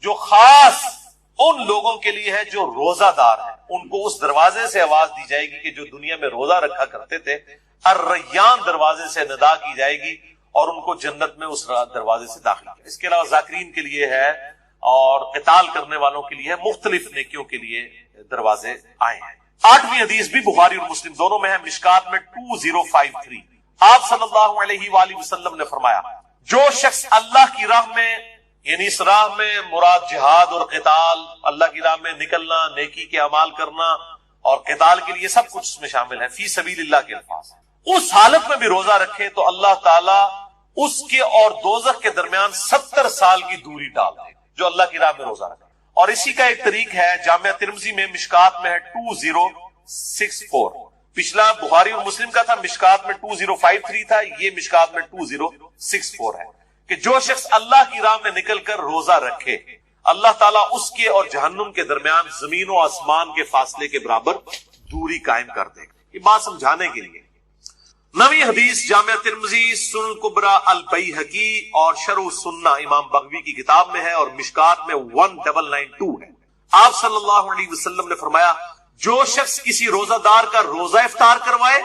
جو خاص ان لوگوں کے لیے ہے جو روزہ دار ہیں. ان کو اس دروازے سے آواز دی جائے گی کہ جو دنیا میں روزہ رکھا کرتے تھے. الریان دروازے سے ندا کی جائے گی اور ان کو جنت میں اس دروازے سے داخل کیا. اس کے علاوہ ذاکرین کے لیے ہے اور قتال کرنے والوں کے لیے مختلف نیکیوں کے لیے دروازے آئے ہیں۔ 8ویں حدیث بھی بخاری اور مسلم دونوں میں ہے، مشکات میں 2053۔ آپ صلی اللہ علیہ وآلہ وسلم نے فرمایا جو شخص اللہ کی راہ میں، یعنی اس راہ میں مراد جہاد اور قتال، اللہ کی راہ میں نکلنا، نیکی کے اعمال کرنا اور قتال کے لیے سب کچھ اس میں شامل ہے، فی سبیل اللہ کے الفاظ، اس حالت میں بھی روزہ رکھے تو اللہ تعالیٰ اس کے اور دوزخ کے درمیان 70 سال کی دوری ڈال دے، جو اللہ کی راہ میں روزہ رکھے۔ اور اسی کا ایک طریق ہے جامعہ ترمذی میں، مشکات میں ہے 2064۔ پچھلا بخاری اور مسلم کا تھا، مشکات میں 2053 تھا، یہ مشکات میں 2064 ہے، کہ جو شخص اللہ کی راہ میں نکل کر روزہ رکھے اللہ تعالیٰ اس کے اور جہنم کے درمیان زمین و آسمان کے فاصلے کے برابر دوری قائم کر دے گا۔ یہ بات سمجھانے کے لیے 9ویں حدیث جامعہ ترمذی، سنن الکبریٰ، البیہقی اور شرح السنہ امام بغوی کی کتاب میں ہے، اور مشکات میں 1992 ہے۔ آپ صلی اللہ علیہ وسلم نے فرمایا جو شخص کسی روزہ دار کا روزہ افطار کروائے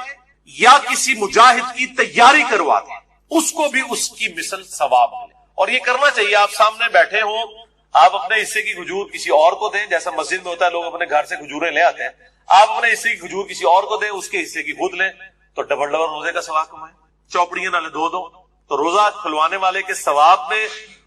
یا کسی مجاہد کی تیاری کروا دے اس کو بھی اس کی مثل ثواب ملے۔ اور یہ کرنا چاہیے، آپ سامنے بیٹھے ہوں، آپ اپنے حصے کی کھجور کسی اور کو دیں، جیسا مسجد میں ہوتا ہے لوگ اپنے گھر سے کھجوریں لے آتے ہیں، آپ اپنے حصے کی کھجور کسی اور کو دیں، اس کے حصے کی خود لیں، تو ڈبل ڈبل روزے کا ثواب کمائیں۔ چوپڑیاں نالے دو تو روزہ کھلوانے والے کے ثواب میں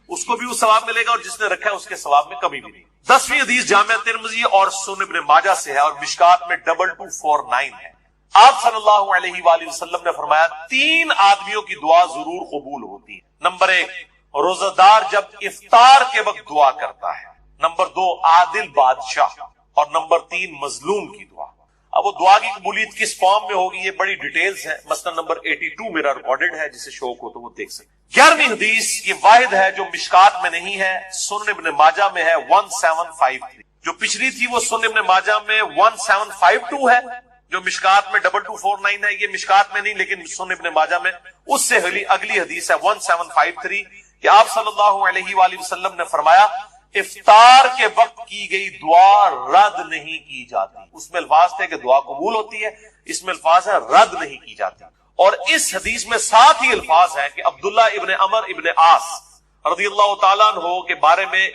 اس کو بھی وہ ثواب ملے گا، اور جس نے رکھا ہے اس کے ثواب میں کمی بھی نہیں۔ 10ویں حدیث جامعہ ترمذی اور سنن ابن ماجہ سے ہے، اور مشکات میں 2249 ہے۔ آپ صلی اللہ علیہ وآلہ وسلم نے فرمایا 3 آدمیوں کی دعا ضرور قبول ہوتی ہے۔ نمبر 1 روزہ دار جب افطار کے وقت دعا کرتا ہے، نمبر 2 عادل بادشاہ، اور نمبر 3 مظلوم کی دعا۔ اب وہ دعا کی قبولیت کس فارم میں ہوگی یہ بڑی ڈیٹیلز ہے، مثلا نمبر 82 میرا ریکارڈڈ ہے، جسے شوق ہو تو وہ دیکھ سکتے۔ 11ویں حدیث یہ واحد ہے جو مشکات میں نہیں ہے، سنن ابن ماجہ میں ہے 1753۔ جو پچھلی تھی وہ سنن ابن ماجہ میں 1752 ہے، جو مشکات میں 2249 ہے، یہ مشکات میں نہیں لیکن سنن ابن ماجہ میں۔ اس سے اگلی حدیث ہے 1753 کہ آپ صلی اللہ علیہ وآلہ وسلم نے فرمایا افطار کے وقت کی گئی دعا رد نہیں کی جاتی۔ اس میں الفاظ تھے کہ دعا قبول ہوتی ہے، اس میں الفاظ ہے رد نہیں کی جاتی۔ اور اس حدیث میں ساتھ ہی الفاظ ہیں کہ عبداللہ ابن عمر ابن عاص رضی اللہ تعالیٰ عنہ کے بارے میں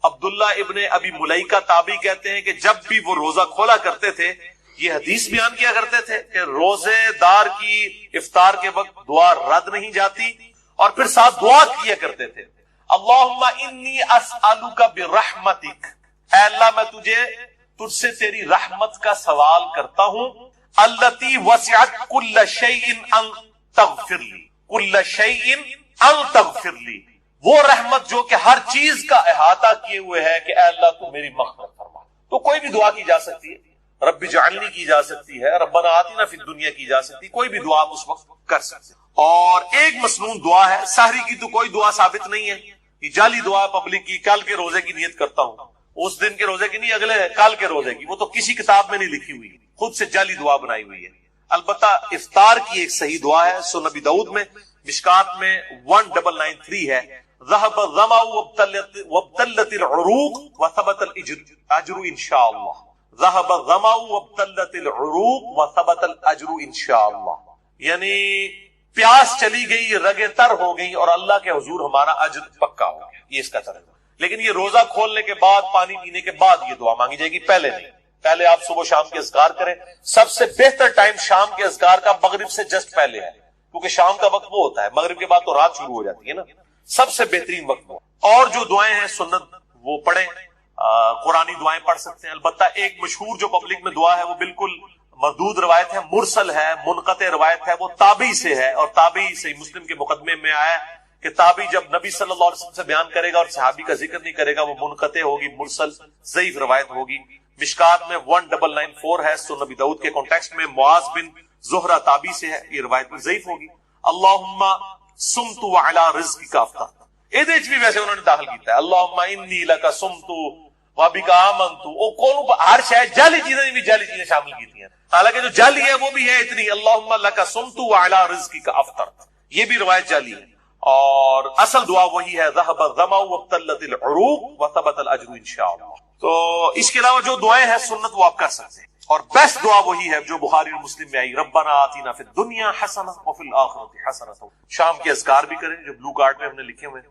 عبداللہ ابن ابی ملیکہ تابعی کہتے ہیں کہ جب بھی وہ روزہ کھولا کرتے تھے یہ حدیث بیان کیا کرتے تھے کہ روزے دار کی افطار کے وقت دعا رد نہیں جاتی، اور پھر ساتھ دعا کیا کرتے تھے اللہم انی اسألک برحمتک، اے اللہ میں تجھ سے تیری رحمت کا سوال کرتا ہوں، التی وسعت کل شیء ان تغفر لی، کل شیء ان تغفر لی، وہ رحمت جو کہ ہر چیز کا احاطہ کیے ہوئے ہے کہ اے اللہ تو میری مغفرت فرما۔ تو کوئی بھی دعا کی جا سکتی ہے، رب اجعلنی کی جا سکتی ہے، ربنا آتنا فی الدنیا کی جا سکتی ہے، کوئی بھی دعا آپ اس وقت کر سکتے ہیں۔ اور ایک مسنون دعا ہے، سحری کی تو کوئی دعا ثابت نہیں ہے، یہ جعلی دعا پبلک کی، کل کے روزے کی نیت کرتا ہوں، اس دن کے روزے کی نہیں، اگلے کل کے روزے کی، وہ تو کسی کتاب میں نہیں لکھی ہوئی، خود سے جعلی دعا بنائی ہوئی ہے۔ البتہ افطار کی ایک صحیح دعا ہے، سنن ابی داؤد میں مشکات میں 1993 ہے، ذهب الظمأ وابتلت العروق وثبت الاجر انشاءاللہ، ذهب الظمأ وابتلت العروق وثبت الاجر انشاءاللہ، یعنی پیاس چلی گئی، رگیں تر ہو گئی، اور اللہ کے حضور ہمارا اجر پکا ہو گیا، یہ اس کا ترجمہ۔ لیکن یہ روزہ کھولنے کے بعد، پانی پینے کے بعد یہ دعا مانگی جائے گی، پہلے نہیں۔ پہلے آپ صبح شام کے اذکار کریں، سب سے بہتر ٹائم شام کے اذکار کا مغرب سے جسٹ پہلے ہے، کیونکہ شام کا وقت وہ ہوتا ہے، مغرب کے بعد تو رات شروع ہو جاتی ہے نا، سب سے بہترین وقت وہ۔ اور جو دعائیں ہیں سنت وہ پڑھیں، قرآنی دعائیں پڑھ سکتے ہیں۔ البتہ ایک مشہور جو پبلک میں دعا ہے وہ بالکل مردود روایت ہے، مرسل ہے، منقطع روایت ہے، وہ تابعی سے ہے، اور تابعی صحیح مسلم کے مقدمے میں آیا کہ تابعی جب نبی صلی اللہ علیہ وسلم سے بیان کرے گا اور صحابی کا ذکر نہیں کرے گا وہ منقطع ہوگی، مرسل ضعیف روایت ہوگی۔ مشکات میں 1994 ہے، سنن ابی داؤد کے کانٹیکسٹ میں معاذ بن زہرہ تابعی سے ہے، یہ روایت میں ضعیف ہوگی۔ اللہم صمت وعلی رزقک افطرت، یہ بھی ویسے انہوں نے داخل کیتا ہے، اللہم انی لک صمت وبک آمنت، او کون ہر شاید جعلی چیزیں بھی جعلی چیزیں شامل کی ہیں، حالانکہ جو جعلی ہے وہ بھی ہے اتنی، اللہم لک صمت وعلی رزقک افطرت، یہ بھی روایت جعلی ہے، اور اصل دعا وہی ہے ذهب الظمأ وابتلت العروق وثبت الاجر انشاءاللہ۔ تو اس کے علاوہ جو دعائیں ہیں سنت وہ آپ کر سکتے ہیں، اور بیسٹ دعا وہی ہے جو بخاری اور مسلم میں آئی، ربنا آتنا فی الدنیا حسنہ وفی الآخرۃ حسنہ۔ شام کے اذکار بھی کریں جو بلو کارڈ میں ہم نے لکھے ہوئے ہیں،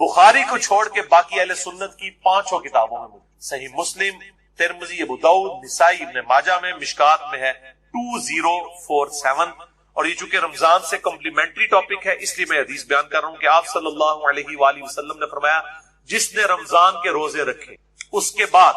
بخاری کو چھوڑ کے باقی اہل سنت کی 5 کتابوں میں صحیح مسلم، ترمذی، ابو داؤد، نسائی، ابن ماجہ میں، مشکات میں ہے 2047. اور یہ چونکہ رمضان سے کمپلیمنٹری ٹاپک ہے اس لیے میں حدیث بیان کر رہا ہوں کہ آپ صلی اللہ علیہ وآلہ وسلم نے فرمایا جس نے رمضان کے روزے رکھے اس کے بعد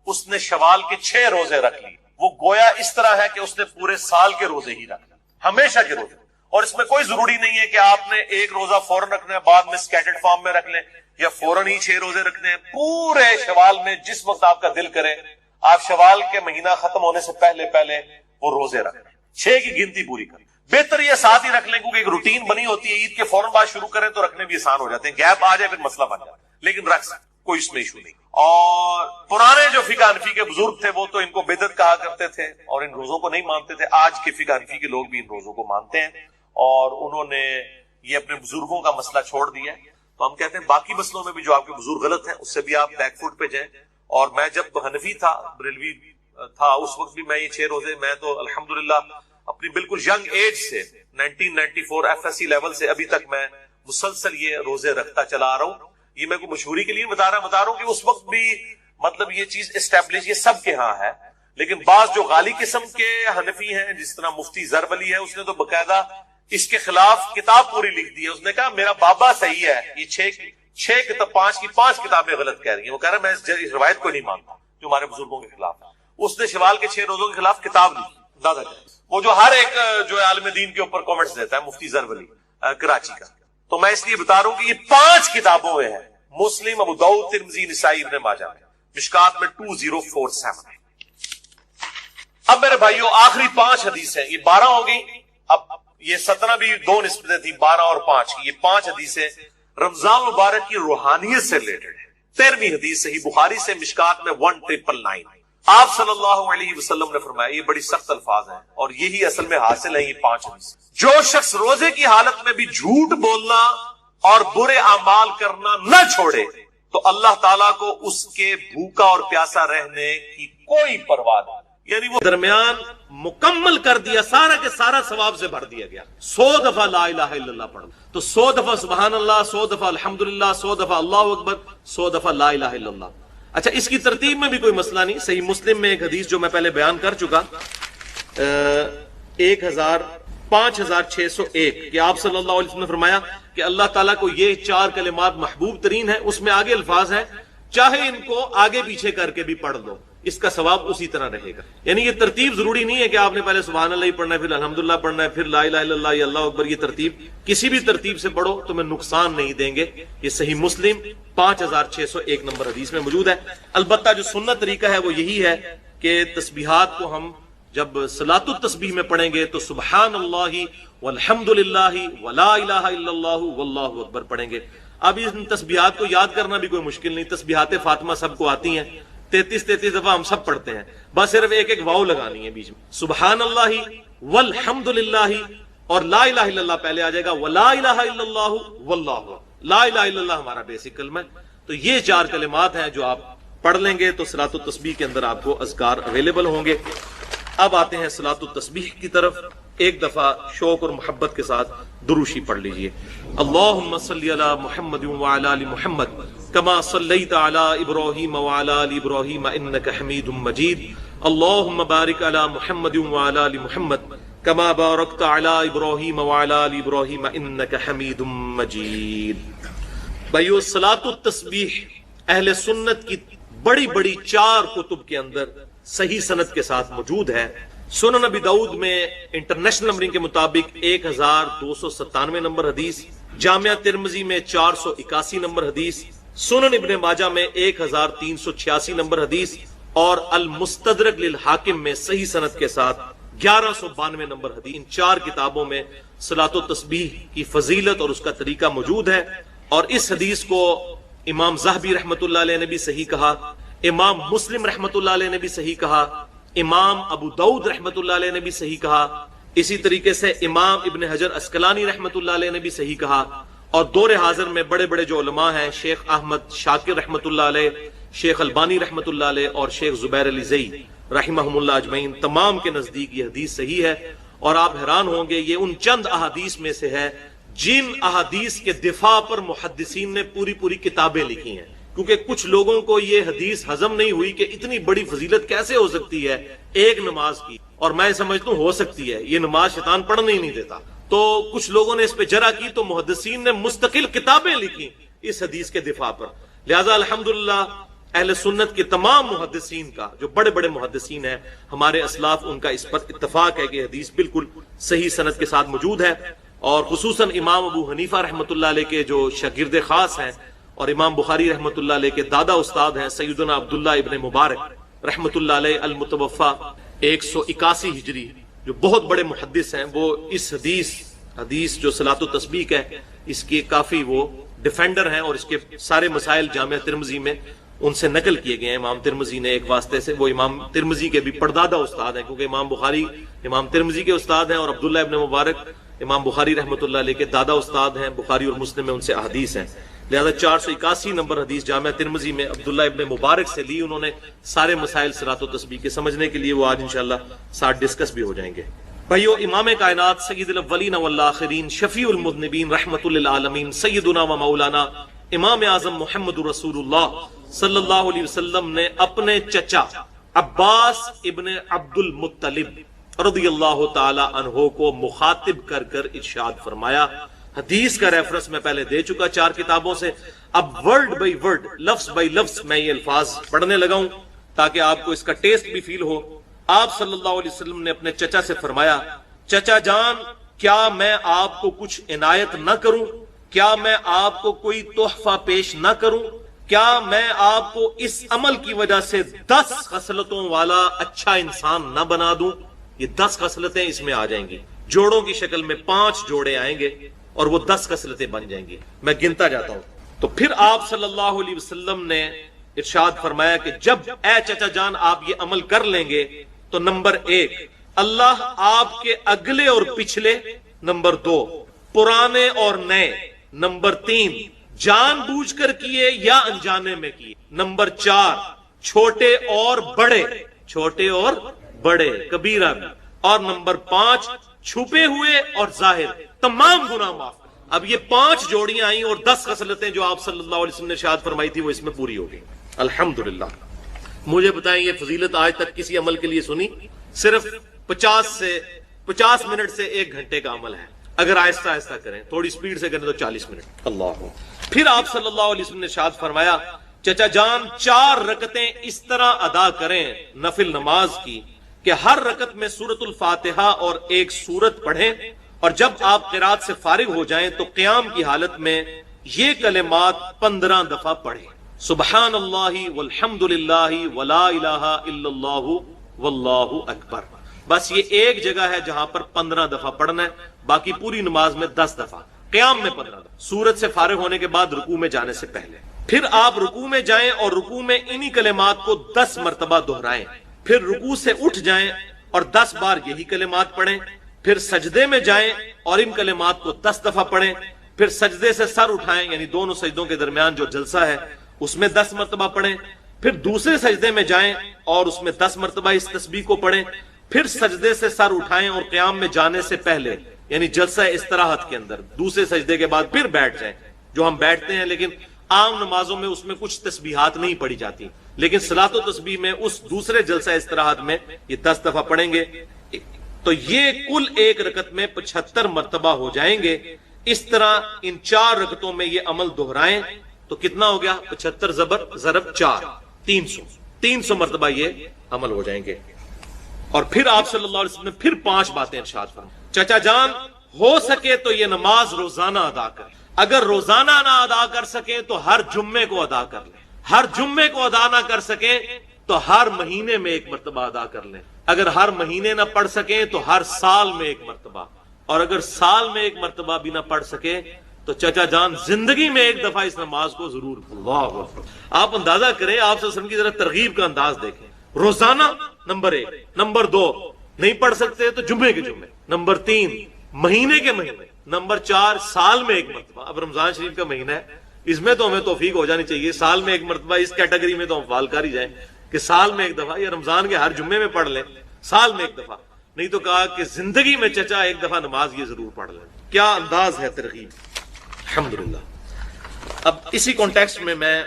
اس نے شوال کے 6 روزے رکھ لی، وہ گویا اس طرح ہے کہ اس نے پورے سال کے روزے ہی رکھ لی، ہمیشہ کے روزے. اور اس میں کوئی ضروری نہیں ہے کہ آپ نے ایک روزہ فوراً رکھنا ہے بعد میں اسکیٹرڈ فارم میں رکھ لیں یا فوراً ہی 6 روزے رکھنے ہیں. پورے شوال میں جس وقت آپ کا دل کرے آپ شوال کے مہینہ ختم ہونے سے پہلے وہ روزے رکھ لیں، 6 کی گنتی پوری کریں. بہتر یہ ساتھ ہی رکھ لیں کیونکہ ایک روٹین بنی ہوتی ہے، عید کے فوراً بعد شروع کریں تو رکھنے بھی آسان ہو جاتے ہیں، گیپ آ جائے پھر مسئلہ بن جائے، لیکن رکھ سکتے کوئی اس میں ایشو نہیں. اور پرانے جو فقہ حنفی کے بزرگ تھے وہ تو ان کو بدعت کہا کرتے تھے اور ان روزوں کو نہیں مانتے تھے. آج کے فقہ حنفی کے لوگ بھی ان روزوں کو مانتے ہیں اور انہوں نے یہ اپنے بزرگوں کا مسئلہ چھوڑ دیا ہے. تو ہم کہتے ہیں باقی مسئلوں میں بھی جو آپ کے بزرگ غلط ہیں اس سے بھی آپ بیک فوٹ پہ جائیں. اور میں جب حنفی تھا، بریلوی تھا، اس وقت بھی میں یہ 6 روزے، میں تو الحمدللہ اپنی بالکل ینگ ایج سے 1994 FSC لیول سے ابھی تک میں مسلسل یہ روزے رکھتا چلا آ رہا ہوں. یہ میں کوئی مشہوری کے لیے بتا رہا ہوں کہ اس وقت بھی مطلب یہ چیز اسٹیبلش یہ سب کے ہاں ہے. لیکن بعض جو غالی قسم کے حنفی ہیں جس طرح مفتی زر ولی ہے، اس نے تو باقاعدہ اس کے خلاف کتاب پوری لکھ دی ہے. اس نے کہا میرا بابا صحیح ہے، یہ 6 کتاب 5 کتابیں غلط کہہ رہی ہیں. وہ کہہ رہا ہے میں اس روایت کو نہیں مانتا جو ہمارے بزرگوں کے خلاف ہے. اس نے شوال کے 6 روزوں کے خلاف کتاب لکھی. دادا وہ جو ہر ایک جو عالم دین کے اوپر کامنٹس دیتا ہے، مفتی زر ولی کراچی کا. تو میں اس لیے بتا رہا ہوں کہ یہ 5 کتابوں میں ہے، مسلم، ابو داؤد، ترمذی، نسائی، ابن ماجہ میں، مشکات میں 2047. اب میرے بھائیوں آخری 5 حدیث ہیں، یہ 12 ہو گئی. اب یہ 17 بھی 2 نسبتیں تھیں، 12 اور 5 کی. یہ 5 حدیثیں رمضان مبارک کی روحانیت سے ریلیٹڈ ہے. 13ویں حدیث صحیح بخاری سے، مشکات میں 1999. آپ صلی اللہ علیہ وسلم نے فرمایا، یہ بڑی سخت الفاظ ہیں اور یہی اصل میں حاصل ہے یہ 5 حدیث. جو شخص روزے کی حالت میں بھی جھوٹ بولنا اور برے اعمال کرنا نہ چھوڑے تو اللہ تعالیٰ کو اس کے بھوکا اور پیاسا رہنے کی کوئی پرواہ نہیں. یعنی وہ درمیان مکمل کر دیا، سارا کے سارا ثواب سے بھر دیا گیا. 100 دفعہ لا الہ الا اللہ پڑھو تو 100 دفعہ سبحان اللہ، 100 دفعہ الحمدللہ، 100 دفعہ اللہ اکبر، 100 دفعہ لا الہ الا اللہ. اچھا اس کی ترتیب میں بھی کوئی مسئلہ نہیں. صحیح مسلم میں ایک حدیث جو میں پہلے بیان کر چکا 5601 کہ آپ صلی اللہ علیہ وسلم نے فرمایا کہ اللہ تعالیٰ کو یہ 4 کلمات محبوب ترین ہیں. اس میں آگے الفاظ ہیں چاہے ان کو آگے پیچھے کر کے بھی پڑھ دو اس کا ثواب اسی طرح رہے گا. یعنی یہ ترتیب ضروری نہیں ہے کہ آپ نے پہلے سبحان اللہ ہی پڑھنا ہے، پھر الحمدللہ پڑھنا ہے، پھر لا الہ الا اللہ یا اللہ اکبر. یہ ترتیب کسی بھی ترتیب سے پڑھو تمہیں نقصان نہیں دیں گے. یہ صحیح مسلم 5601 نمبر حدیث میں موجود ہے. البتہ جو سنت طریقہ ہے وہ یہی ہے کہ تسبیحات کو ہم جب صلاۃ التسبیح میں پڑھیں گے تو سبحان اللہ والحمدللہ ولا الہ الا اللہ واللہ اکبر پڑھیں گے. اب ان تسبیحات کو یاد کرنا بھی کوئی مشکل نہیں. تسبیحات فاطمہ سب کو آتی ہیں، 33 دفعہ ہم سب پڑھتے ہیں. بس صرف ایک واو لگانی ہے بیچ میں. سبحان اللہ والحمدللہ اور لا الہ الا اللہ پہلے آ جائے گا، ولا الہ الا اللہ واللہ. لا الہ الا اللہ ہمارا بیسک کلمہ ہے. تو یہ 4 کلمات ہیں جو آپ پڑھ لیں گے تو صلاۃ التسبیح کے اندر آپ کو اذکار اویلیبل ہوں گے. اب آتے ہیں صلاۃ التسبیح کی طرف. ایک دفعہ شوق اور محبت کے ساتھ دروشی پڑھ لیجئے. اللہم صلی علی محمد وعلی آل محمد کما صلیت علی ابراہیم وعلی آل ابراہیم انک حمید مجید. اللہم بارک علی محمد وعلی آل محمد کما بارکت علی ابراہیم وعلی آل ابراہیم انک حمید مجید. بھائیو صلاۃ التسبیح اہل سنت کی بڑی بڑی 4 کتب کے اندر صحیح سند کے ساتھ موجود ہے. سنن ابی داؤد میں انٹرنیشنل نمبرنگ کے مطابق 1297 نمبر حدیث، جامعہ ترمذی میں 481 نمبر حدیث، سنن ابن ماجہ میں 1386 نمبر حدیث اور المستدرک للحاکم میں صحیح سند کے ساتھ 1192 نمبر حدیث. ان 4 کتابوں میں صلاۃ التسبیح کی فضیلت اور اس کا طریقہ موجود ہے. اور اس حدیث کو امام ذہبی رحمۃ اللہ علیہ نے بھی صحیح کہا، امام مسلم رحمۃ اللہ علیہ نے بھی صحیح کہا، امام ابو داؤد رحمۃ اللہ علیہ نے بھی صحیح کہا، اسی طریقے سے امام ابن حجر اسقلانی رحمۃ اللہ علیہ نے بھی صحیح کہا. اور دور حاضر میں بڑے بڑے جو علماء ہیں، شیخ احمد شاکر رحمۃ اللہ علیہ، شیخ البانی رحمۃ اللہ علیہ اور شیخ زبیر علی زئی رحمہم اللہ اجمعین، تمام کے نزدیک یہ حدیث صحیح ہے. اور آپ حیران ہوں گے یہ ان چند احادیث میں سے ہے جن احادیث کے دفاع پر محدثین نے پوری پوری کتابیں لکھی ہیں، کیونکہ کچھ لوگوں کو یہ حدیث ہضم نہیں ہوئی کہ اتنی بڑی فضیلت کیسے ہو سکتی ہے ایک نماز کی، اور میں سمجھتا ہوں ہو سکتی ہے، یہ نماز شیطان پڑھنے ہی نہیں دیتا، تو کچھ لوگوں نے اس پہ جرح کی، تو محدثین نے مستقل کتابیں لکھی اس حدیث کے دفاع پر۔ لہذا الحمدللہ اہل سنت کے تمام محدثین کا، جو بڑے بڑے محدثین ہیں ہمارے اسلاف، ان کا اس پر اتفاق ہے کہ حدیث بالکل صحیح سند کے ساتھ موجود ہے، اور خصوصاً امام ابو حنیفہ رحمۃ اللہ علیہ کے جو شاگرد خاص ہیں، اور امام بخاری رحمۃ اللہ علیہ کے دادا استاد ہیں سیدنا عبداللہ ابن مبارک رحمۃ اللہ علیہ المتوفا 181 ہجری، جو بہت بڑے محدث ہیں، وہ اس حدیث جو صلاۃ و تسبیح ہے اس کے کافی وہ ڈیفینڈر ہیں، اور اس کے سارے مسائل جامعہ ترمذی میں ان سے نقل کیے گئے ہیں۔ امام ترمذی نے ایک واسطے سے، وہ امام ترمذی کے بھی پردادا استاد ہیں، کیونکہ امام بخاری امام ترمذی کے استاد ہیں، اور عبداللہ ابن مبارک امام بخاری رحمۃ اللہ علیہ کے دادا استاد ہیں، بخاری اور مسلم میں ان سے احادیث ہیں۔ لہذا 481 نمبر حدیث جامعہ ترمذی میں عبداللہ ابن مبارک سے لی انہوں نے سارے مسائل صلاۃ و تسبیح کے، سمجھنے کے لیے وہ آج انشاءاللہ ساتھ ڈسکس بھی ہو جائیں گے۔ بھائیو، امام کائنات سید الاولین والآخرین شفیع المذنبین رحمۃ للعالمین سیدنا و مولانا امام اعظم محمد رسول اللہ صلی اللہ علیہ وسلم نے اپنے چچا عباس ابن عبد المطلب رضی اللہ تعالی عنہ کو مخاطب کر کر ارشاد فرمایا۔ حدیث کا ریفرنس میں پہلے دے چکا 4 کتابوں سے، اب ورڈ بائی ورڈ، لفظ بائی لفظ میں یہ الفاظ پڑھنے لگا ہوں تاکہ آپ کو اس کا ٹیسٹ بھی فیل ہو۔ آپ صلی اللہ علیہ وسلم نے اپنے چچا سے فرمایا، چچا جان، کیا میں آپ کو کچھ عنایت نہ کروں؟ کیا میں آپ کو کوئی تحفہ پیش نہ کروں؟ کیا میں آپ کو اس عمل کی وجہ سے 10 خصلتوں والا اچھا انسان نہ بنا دوں؟ یہ 10 خصلتیں اس میں آ جائیں گی، جوڑوں کی شکل میں 5 جوڑے آئیں گے اور وہ 10 خصلتیں بن جائیں گی۔ میں گنتا جاتا ہوں۔ تو پھر آپ صلی اللہ علیہ وسلم نے ارشاد فرمایا کہ جب اے چچا جان آپ یہ عمل کر لیں گے تو نمبر 1 اللہ آپ کے اگلے اور پچھلے، نمبر 2 پرانے اور نئے، نمبر 3 جان بوجھ کر کیے یا انجانے میں کیے، نمبر 4 چھوٹے اور بڑے کبیرہ بھی، اور نمبر 5 چھپے ہوئے اور ظاہر تمام گناہ معاف۔ اب یہ 5 جوڑیاں آئیں اور 10 خصلتیں جو آپ صلی اللہ علیہ وسلم نے ارشاد فرمائی تھی وہ اس میں پوری ہو گئی۔ الحمدللہ۔ مجھے بتائیں یہ فضیلت آج تک کسی عمل کے لیے سنی؟ صرف 50 منٹ سے 1 گھنٹے کا عمل ہے، اگر آہستہ آہستہ کریں، تھوڑی سپیڈ سے کریں تو 40 منٹ۔ اللہ۔ پھر آپ صلی اللہ علیہ وسلم نے ارشاد فرمایا، چچا جان 4 رکعتیں اس طرح ادا کریں نفل نماز کی کہ ہر رکعت میں سورۃ الفاتحہ اور ایک سورت پڑھیں، اور جب آپ قرات سے فارغ ہو جائیں تو قیام کی حالت میں یہ کلمات 15 دفعہ پڑھیں، سبحان اللہ والحمد للہ ولا الہ الا اللہ واللہ اکبر۔ بس یہ ایک جگہ ہے جہاں پر 15 دفعہ پڑھنا ہے، باقی پوری نماز میں 10 دفعہ، قیام میں 15 دفعہ، سورت سے فارغ ہونے کے بعد رکوع میں جانے سے پہلے۔ پھر آپ رکوع میں جائیں اور رکوع میں انہی کلمات کو 10 مرتبہ دہرائیں، پھر رکوع سے اٹھ جائیں اور 10 بار یہی کلمات پڑھیں، پھر سجدے میں جائیں اور ان کلمات کو 10 دفعہ پڑھیں، پھر سجدے سے سر اٹھائیں، یعنی دونوں سجدوں کے درمیان جو جلسہ ہے اس میں 10 مرتبہ پڑھیں، پھر دوسرے سجدے میں جائیں اور اس میں 10 مرتبہ اس تسبیح کو پڑھیں، پھر سجدے سے سر اٹھائیں اور قیام میں جانے سے پہلے، یعنی جلسہ استراحت کے اندر دوسرے سجدے کے بعد پھر بیٹھ جائیں، جو ہم بیٹھتے ہیں، لیکن عام نمازوں میں اس میں کچھ تسبیحات نہیں پڑھی جاتی، لیکن صلاۃ و تسبیح میں اس دوسرے جلسہ استراحت میں یہ 10 دفعہ پڑھیں گے، تو یہ کل ایک رکعت میں 75 مرتبہ ہو جائیں گے۔ اس طرح ان 4 رکعتوں میں یہ عمل دہرائیں تو کتنا ہو گیا؟ 75 ضرب 4 300 مرتبہ یہ عمل ہو جائیں گے۔ اور پھر آپ صلی اللہ علیہ وسلم نے پھر 5 باتیں ارشاد فرمائیں، چچا جان ہو سکے تو یہ نماز روزانہ ادا کر، اگر روزانہ نہ ادا کر سکیں تو ہر جمعے کو ادا کر لیں، ہر جمعے کو ادا نہ کر سکیں تو ہر مہینے میں 1 مرتبہ ادا کر لیں، اگر ہر مہینے نہ پڑھ سکیں تو ہر سال میں 1 مرتبہ، اور اگر سال میں 1 مرتبہ بھی نہ پڑھ سکے تو چچا جان زندگی میں 1 دفعہ اس نماز کو ضرور پڑھیں۔ اللہ اکبر۔ آپ اندازہ کریں، آپ صلی اللہ علیہ وسلم کی ذرا ترغیب کا انداز دیکھیں، روزانہ نمبر 1، نمبر 2 نہیں پڑھ سکتے تو جمعے کے جمعے، نمبر 3 مہینے کے مہینے، نمبر 4 سال میں 1 مرتبہ۔ اب رمضان شریف کا مہینہ ہے، اس میں تو ہمیں توفیق ہو جانی چاہیے، سال میں 1 مرتبہ، اس کیٹیگری میں تو ہم فعال کر ہی جائیں کہ سال میں 1 دفعہ، یا رمضان کے ہر جمعے میں پڑھ لیں، سال میں 1 دفعہ، نہیں تو کہا کہ زندگی میں چچا 1 دفعہ نماز یہ ضرور پڑھ لیں۔ کیا انداز ہے ترغیب، الحمدللہ۔ اب اسی کانٹیکسٹ میں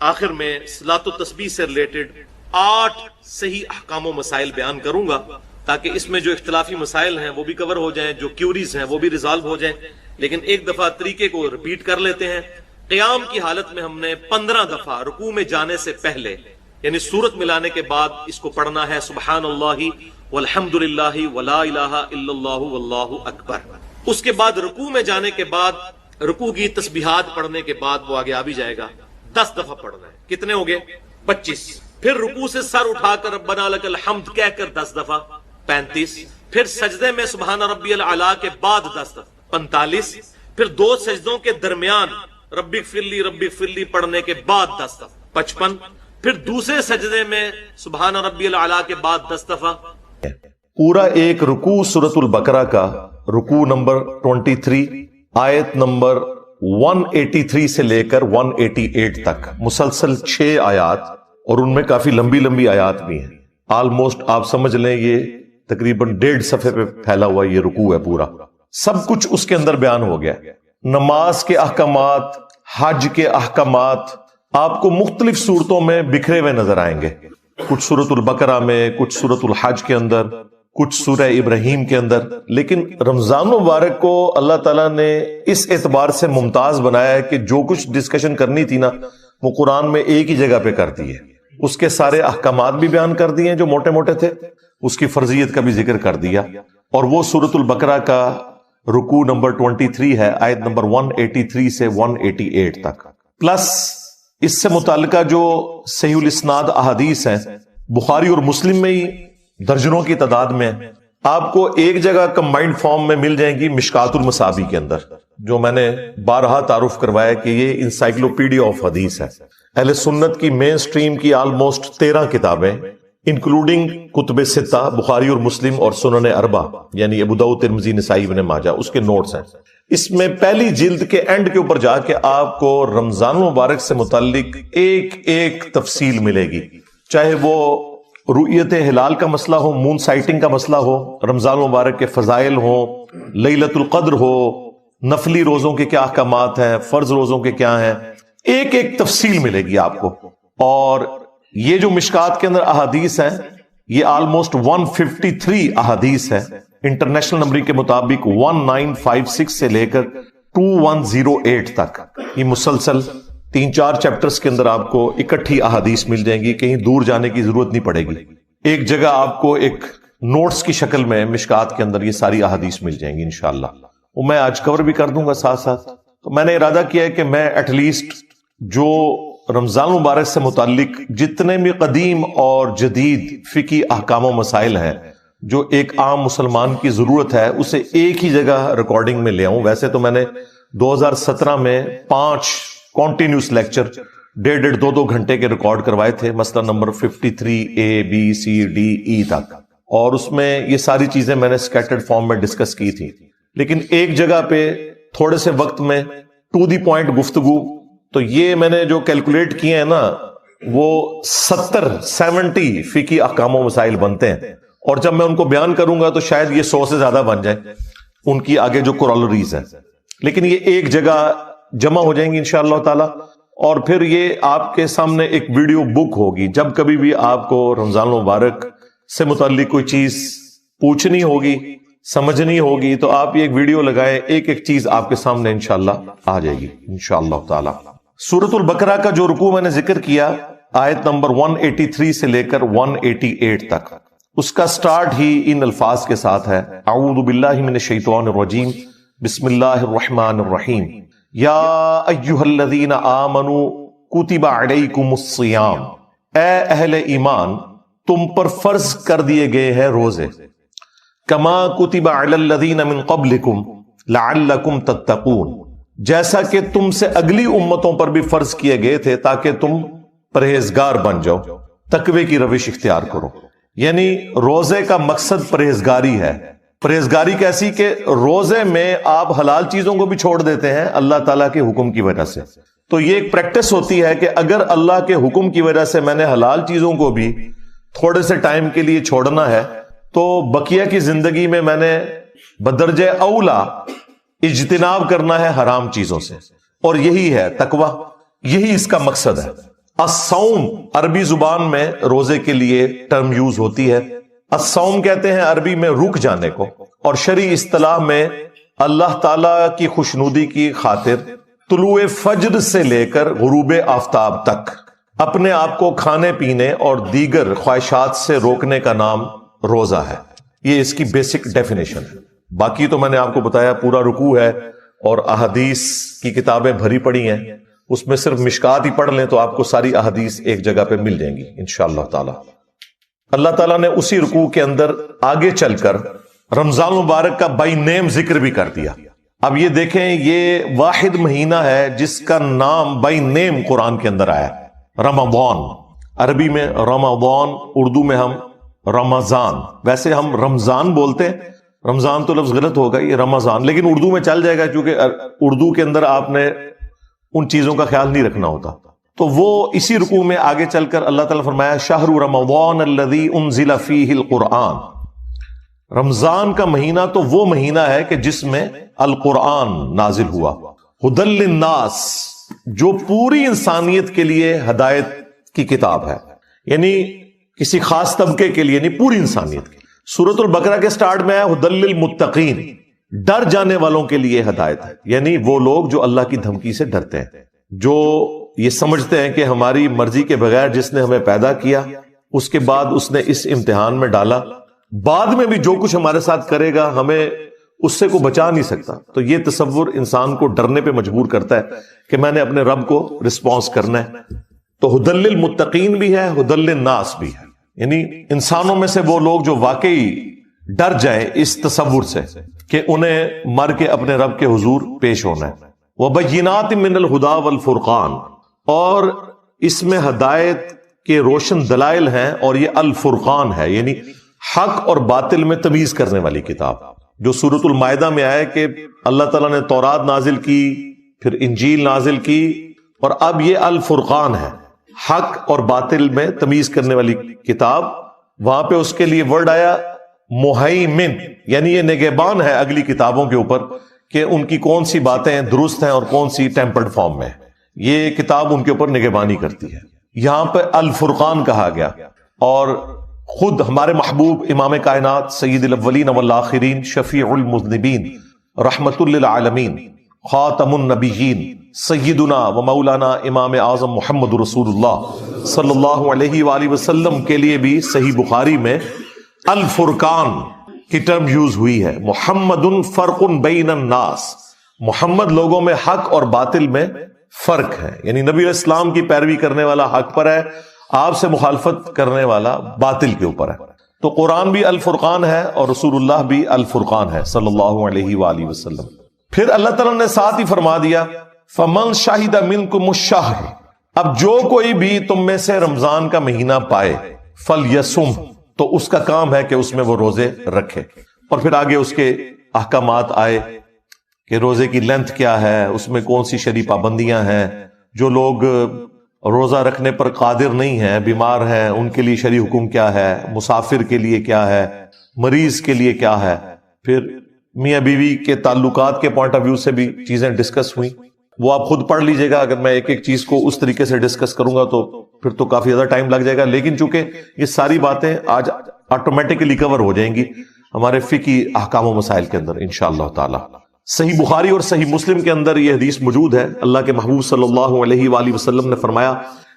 آخر میں صلاۃ و تسبیح سے ریلیٹڈ 8 صحیح احکام و مسائل بیان کروں گا، تاکہ اس میں جو اختلافی مسائل ہیں وہ بھی کور ہو جائیں، جو کیوریز ہیں وہ بھی ریزالو ہو جائیں۔ لیکن ایک دفعہ طریقے کو ریپیٹ کر لیتے ہیں۔ قیام کی حالت میں ہم نے 15 دفعہ رکوع میں جانے سے پہلے، یعنی سورت ملانے کے بعد اس کو پڑھنا ہے، سبحان اللہ والحمد للہ ولا الہ الا اللہ واللہ اکبر۔ اس کے بعد رکوع میں جانے کے بعد رکوع کی تسبیحات پڑھنے کے بعد وہ آگے آ بھی جائے گا، 10 دفعہ پڑھنا ہے۔ کتنے ہو گئے؟ 25۔ پھر رکوع سے سر اٹھا کر ربنا لک الحمد کہہ کر 10 دفعہ، 35۔ پھر سجدے میں سبحان ربی الاعلی کے بعد 10 دفعہ، 45۔ پھر 2 سجدوں کے درمیان ربی اغفر لی پڑھنے کے بعد 10 دفعہ، 55۔ پھر دوسرے سجدے میں سبحان ربی الاعلی کے بعد 10 دفعہ۔ پورا ایک رکوع سورۃ البقرہ کا، رکوع نمبر 23 آیت نمبر 183 سے لے کر 188 تک مسلسل 6 آیات، اور ان میں کافی لمبی لمبی آیات بھی ہیں۔ آلموسٹ آپ سمجھ لیں یہ تقریباً 1.5 صفحے پہ پھیلا ہوا یہ رکوع ہے پورا، سب کچھ اس کے اندر بیان ہو گیا۔ نماز کے احکامات، حج کے احکامات آپ کو مختلف صورتوں میں بکھرے ہوئے نظر آئیں گے، کچھ سورۃ البقرہ میں، کچھ سورۃ الحج کے اندر، کچھ سورہ ابراہیم کے اندر۔ لیکن رمضان مبارک کو اللہ تعالیٰ نے اس اعتبار سے ممتاز بنایا ہے کہ جو کچھ ڈسکشن کرنی تھی نا وہ قرآن میں ایک ہی جگہ پہ کر دی ہے۔ اس کے سارے احکامات بھی بیان کر دیے ہیں جو موٹے موٹے تھے، اس کی فرضیت کا بھی ذکر کر دیا، اور وہ سورۃ البقرہ کا رکوع نمبر 23 ہے، آیت نمبر 183 سے 188 تک، پلس اس سے متعلقہ جو صحیح الاسناد احادیث ہیں بخاری اور مسلم میں ہی درجنوں کی تعداد میں آپ کو ایک جگہ کمبائنڈ فارم میں مل جائیں گی مشکات المصابی کے اندر، جو میں نے بارہا تعارف کروایا کہ یہ انسائکلوپیڈیا آف حدیث ہے۔ اہل سنت کی مین سٹریم کی آلموسٹ 13 کتابیں انکلوڈنگ کتب ستہ، بخاری اور مسلم اور سنن اربع، یعنی ابو داؤد، ترمذی، نسائی، ابن ماجہ، اس کے نوٹس ہیں۔ اس میں پہلی جلد کے اینڈ کے اوپر جا کے آپ کو رمضان مبارک سے متعلق ایک ایک تفصیل ملے گی، چاہے وہ رؤیت ہلال کا مسئلہ ہو، مون سائٹنگ کا مسئلہ ہو، رمضان مبارک کے فضائل ہو، لیلۃ القدر ہو، نفلی روزوں کے کیا احکامات ہیں، فرض روزوں کے کیا ہیں، ایک ایک تفصیل ملے گی آپ کو۔ اور یہ جو مشکات کے اندر احادیث ہیں یہ آلموسٹ 153 احادیث ہیں، انٹرنیشنل نمبر کے مطابق 1956 سے لے کر 2108 تک، یہ مسلسل 3-4 چیپٹرز کے اندر آپ کو اکٹھی احادیث مل جائیں گی، کہیں دور جانے کی ضرورت نہیں پڑے گی، ایک جگہ آپ کو ایک نوٹس کی شکل میں مشکات کے اندر یہ ساری احادیث مل جائیں گی انشاءاللہ، وہ میں آج کور بھی کر دوں گا ساتھ ساتھ۔ تو میں نے ارادہ کیا ہے کہ میں ایٹ لیسٹ جو رمضان مبارک سے متعلق جتنے بھی قدیم اور جدید فقہی احکام و مسائل ہیں جو ایک عام مسلمان کی ضرورت ہے، اسے ایک ہی جگہ ریکارڈنگ میں لے آؤں۔ ویسے تو میں نے 2017 میں 5 کنٹینیوس لیکچر 1.5-2 گھنٹے کے ریکارڈ کروائے تھے، مسئلہ number 53 A B C D E تک، اور اس میں یہ ساری چیزیں میں نے سکیٹرڈ فارم میں ڈسکس کی تھی، لیکن ایک جگہ پہ تھوڑے سے وقت میں ٹو دی پوائنٹ گفتگو، تو یہ میں نے جو کیلکولیٹ کیے ہیں نا وہ 70 فقہی احکام و مسائل بنتے ہیں، اور جب میں ان کو بیان کروں گا تو شاید یہ 100 سے زیادہ بن جائیں ان کی آگے جو کورالریز ہیں، لیکن یہ ایک جگہ جمع ہو جائیں گی انشاءاللہ تعالی۔ اور پھر یہ آپ کے سامنے ایک ویڈیو بک ہوگی، جب کبھی بھی آپ کو رمضان مبارک سے متعلق کوئی چیز پوچھنی ہوگی، سمجھنی ہوگی، تو آپ یہ ایک ویڈیو لگائیں، ایک ایک چیز آپ کے سامنے انشاءاللہ آ جائے گی انشاءاللہ تعالی۔ سورۃ البقرہ کا جو رکوع میں نے ذکر کیا، آیت نمبر 183 سے لے کر 188 تک، اس کا سٹارٹ ہی ان الفاظ کے ساتھ ہے، اعوذ باللہ من الشیطان الرجیم، بسم اللہ الرحمن الرحیم، یا ایہا الذین آمنوا کتب علیکم الصیام، اے اہل ایمان تم پر فرض کر دیے گئے ہیں روزے، کما کتب علی الذین من قبلکم لعلکم تتقون، جیسا کہ تم سے اگلی امتوں پر بھی فرض کیے گئے تھے تاکہ تم پرہیزگار بن جاؤ، تقوی کی روش اختیار کرو۔ یعنی روزے کا مقصد پرہیزگاری ہے۔ پرہیزگاری کیسی کہ روزے میں آپ حلال چیزوں کو بھی چھوڑ دیتے ہیں اللہ تعالیٰ کے حکم کی وجہ سے، تو یہ ایک پریکٹس ہوتی ہے کہ اگر اللہ کے حکم کی وجہ سے میں نے حلال چیزوں کو بھی تھوڑے سے ٹائم کے لیے چھوڑنا ہے، تو بقیہ کی زندگی میں نے بدرجہ اولا اجتناب کرنا ہے حرام چیزوں سے، اور یہی ہے تقوی، یہی اس کا مقصد ہے۔ الصوم عربی زبان میں روزے کے لیے ٹرم یوز ہوتی ہے۔ الصوم کہتے ہیں عربی میں رک جانے کو، اور شرعی اصطلاح میں اللہ تعالی کی خوشنودی کی خاطر طلوع فجر سے لے کر غروب آفتاب تک اپنے آپ کو کھانے پینے اور دیگر خواہشات سے روکنے کا نام روزہ ہے۔ یہ اس کی بیسک ڈیفینیشن ہے۔ باقی تو میں نے آپ کو بتایا پورا رکوع ہے، اور احادیث کی کتابیں بھری پڑی ہیں، اس میں صرف مشکات ہی پڑھ لیں تو آپ کو ساری احادیث ایک جگہ پہ مل جائیں گی انشاءاللہ تعالی۔ اللہ تعالیٰ نے اسی رکوع کے اندر آگے چل کر رمضان مبارک کا بائی نیم ذکر بھی کر دیا۔ اب یہ دیکھیں، یہ واحد مہینہ ہے جس کا نام بائی نیم قرآن کے اندر آیا، رمضان۔ عربی میں رمضان، اردو میں ہم رمضان، ویسے ہم رمضان بولتے ہیں، رمضان تو لفظ غلط ہوگا، یہ رمضان، لیکن اردو میں چل جائے گا کیونکہ اردو کے اندر آپ نے ان چیزوں کا خیال نہیں رکھنا ہوتا۔ تو وہ اسی رکوع میں آگے چل کر اللہ تعالیٰ فرمایا شہر رمضان الذی انزل فیہ القرآن، رمضان کا مہینہ تو وہ مہینہ ہے کہ جس میں القرآن نازل ہوا، ھدی للناس، جو پوری انسانیت کے لیے ہدایت کی کتاب ہے، یعنی کسی خاص طبقے کے لیے، یعنی پوری انسانیت کے لیے۔ سورۃ البقرہ کے سٹارٹ میں ہے ھدی للمتقین، ڈر جانے والوں کے لیے ہدایت ہے، یعنی وہ لوگ جو اللہ کی دھمکی سے ڈرتے ہیں، جو یہ سمجھتے ہیں کہ ہماری مرضی کے بغیر جس نے ہمیں پیدا کیا، اس کے بعد اس نے اس امتحان میں ڈالا، بعد میں بھی جو کچھ ہمارے ساتھ کرے گا ہمیں اس سے کوئی بچا نہیں سکتا۔ تو یہ تصور انسان کو ڈرنے پہ مجبور کرتا ہے کہ میں نے اپنے رب کو رسپانس کرنا ہے۔ تو ھدی للمتقین بھی ہے، ھدی للناس بھی ہے، یعنی انسانوں میں سے وہ لوگ جو واقعی ڈر جائیں اس تصور سے کہ انہیں مر کے اپنے رب کے حضور پیش ہونا ہے۔ وَبَيِّنَاتٍ مِّنَ الْهُدَىٰ وَالْفُرْقَانِ، اور اس میں ہدایت کے روشن دلائل ہیں، اور یہ الفرقان ہے، یعنی حق اور باطل میں تمیز کرنے والی کتاب، جو سورۃ المائدہ میں آئے کہ اللہ تعالیٰ نے تورات نازل کی، پھر انجیل نازل کی، اور اب یہ الفرقان ہے، حق اور باطل میں تمیز کرنے والی کتاب۔ وہاں پہ اس کے لیے ورڈ آیا مہیمن، یعنی یہ نگہبان ہے اگلی کتابوں کے اوپر کہ ان کی کون سی باتیں درست ہیں اور کون سی ٹیمپرڈ فارم میں، یہ کتاب ان کے اوپر نگہبانی کرتی ہے۔ یہاں پہ الفرقان کہا گیا، اور خود ہمارے محبوب امام کائنات سید الاولین والآخرین، شفیع المذنبین، رحمت للعالمین، خاتم النبیین، سیدنا و مولانا امام اعظم محمد رسول اللہ صلی اللہ علیہ وآلہ وسلم کے لیے بھی صحیح بخاری میں الفرقان کی ٹرم یوز ہوئی ہے۔ محمد فرق بین الناس، محمد لوگوں میں حق اور باطل میں فرق ہے، یعنی نبی علیہ السلام کی پیروی کرنے والا حق پر ہے، آپ سے مخالفت کرنے والا باطل کے اوپر ہے۔ تو قرآن بھی الفرقان ہے اور رسول اللہ بھی الفرقان ہے صلی اللہ علیہ وآلہ وسلم۔ پھر اللہ تعالیٰ نے ساتھ ہی فرما دیا فَمَنْ شَهِدَ مِنْكُمُ الشَّهْرَ، اب جو کوئی بھی تم میں سے رمضان کا مہینہ پائے، فَلْيَصُمْ، تو اس کا کام ہے کہ اس میں وہ روزے رکھے۔ اور پھر آگے اس کے احکامات آئے کہ روزے کی لینتھ کیا ہے، اس میں کون سی شرعی پابندیاں ہیں، جو لوگ روزہ رکھنے پر قادر نہیں ہیں، بیمار ہیں، ان کے لیے شرعی حکم کیا ہے، مسافر کے لیے کیا ہے، مریض کے لیے کیا ہے۔ پھر میاں بیوی کے تعلقات کے پوائنٹ آف ویو سے بھی چیزیں ڈسکس ہوئیں، وہ آپ خود پڑھ لیجئے گا۔ اگر میں ایک ایک چیز کو اس طریقے سے ڈسکس کروں گا تو پھر تو کافی زیادہ ٹائم لگ جائے گا، لیکن چونکہ یہ ساری باتیں آج آٹومیٹکلی کور ہو جائیں گی ہمارے فقہی احکام و مسائل کے اندر انشاءاللہ تعالی۔ صحیح بخاری اور صحیح مسلم کے اندر یہ حدیث موجود ہے، اللہ کے محبوب صلی اللہ علیہ وآلہ وسلم نے فرمایا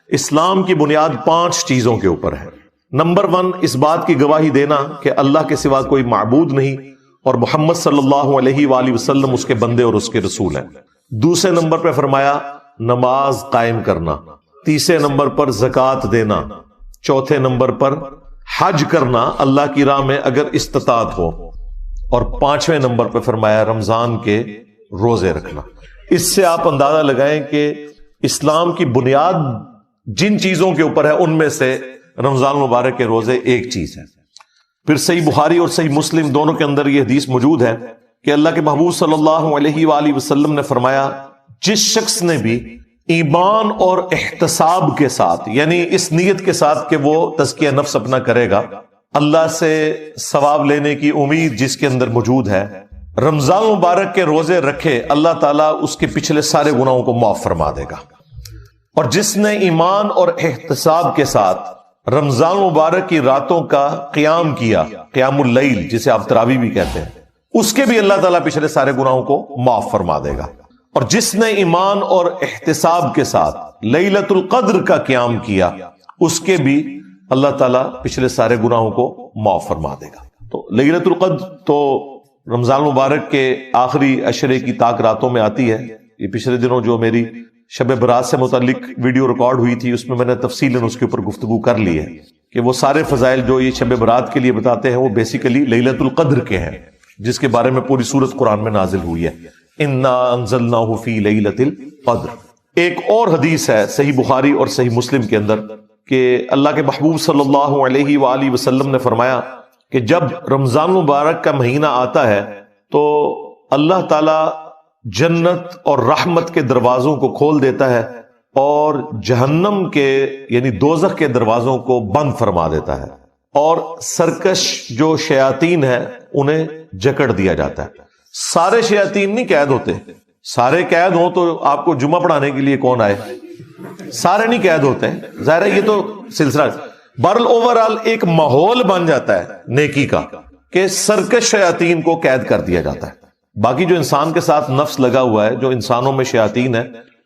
اسلام کی بنیاد 5 چیزوں کے اوپر ہے۔ نمبر 1، اس بات کی گواہی دینا کہ اللہ کے سوا کوئی معبود نہیں اور محمد صلی اللہ علیہ وآلہ وسلم اس کے بندے اور اس کے رسول ہیں۔ دوسرے نمبر پہ فرمایا نماز قائم کرنا، تیسرے نمبر پر زکوٰۃ دینا، چوتھے نمبر پر حج کرنا اللہ کی راہ میں اگر استطاعت ہو، اور 5ویں نمبر پہ فرمایا رمضان کے روزے رکھنا۔ اس سے آپ اندازہ لگائیں کہ اسلام کی بنیاد جن چیزوں کے اوپر ہے ان میں سے رمضان مبارک کے روزے ایک چیز ہے۔ پھر صحیح بخاری اور صحیح مسلم دونوں کے اندر یہ حدیث موجود ہے کہ اللہ کے محبوب صلی اللہ علیہ وآلہ وسلم نے فرمایا جس شخص نے بھی ایمان اور احتساب کے ساتھ، یعنی اس نیت کے ساتھ کہ وہ تزکیہ نفس اپنا کرے گا، اللہ سے ثواب لینے کی امید جس کے اندر موجود ہے، رمضان مبارک کے روزے رکھے اللہ تعالیٰ اس کے پچھلے سارے گناہوں کو معاف فرما دے گا. اور جس نے ایمان اور احتساب کے ساتھ رمضان مبارک کی راتوں کا قیام کیا، قیام اللیل جسے آپ تراویح بھی کہتے ہیں، اس کے بھی اللہ تعالیٰ پچھلے سارے گناہوں کو معاف فرما دے گا. اور جس نے ایمان اور احتساب کے ساتھ لیلۃ القدر کا قیام کیا، اس کے بھی اللہ تعالیٰ پچھلے سارے گناہوں کو معاف فرما دے گا. تو لیلۃ القدر تو رمضان مبارک کے آخری عشرے کی طاق راتوں میں آتی ہے. یہ پچھلے دنوں جو میری شب برات سے متعلق ویڈیو ریکارڈ ہوئی تھی، اس میں میں نے تفصیلاً اس کے اوپر گفتگو کر لی ہے کہ وہ سارے فضائل جو یہ شب برات کے لیے بتاتے ہیں وہ بیسیکلی لیلۃ القدر کے ہیں، جس کے بارے میں پوری سورت قرآن میں نازل ہوئی ہے، انا انزلناہ فی لیلۃ القدر. ایک اور حدیث ہے صحیح بخاری اور صحیح مسلم کے اندر کہ اللہ کے محبوب صلی اللہ علیہ وآلہ وسلم نے فرمایا کہ جب رمضان مبارک کا مہینہ آتا ہے تو اللہ تعالی جنت اور رحمت کے دروازوں کو کھول دیتا ہے اور جہنم کے یعنی دوزخ کے دروازوں کو بند فرما دیتا ہے، اور سرکش جو شیاطین ہیں انہیں جکڑ دیا جاتا ہے. سارے شیاطین نہیں قید ہوتے، سارے قید ہوں تو آپ کو جمعہ پڑھانے کے لیے کون آئے؟ سارے نہیں قید ہوتے ہیں، ظاہر ہے یہ تو سلسلہ. بہرحال اوورآل ایک ماحول بن جاتا ہے نیکی کا کہ سرکش شیاطین کو قید کر دیا جاتا ہے. باقی جو انسان کے ساتھ نفس لگا ہوا ہے، جو انسانوں میں شیاطین ہے،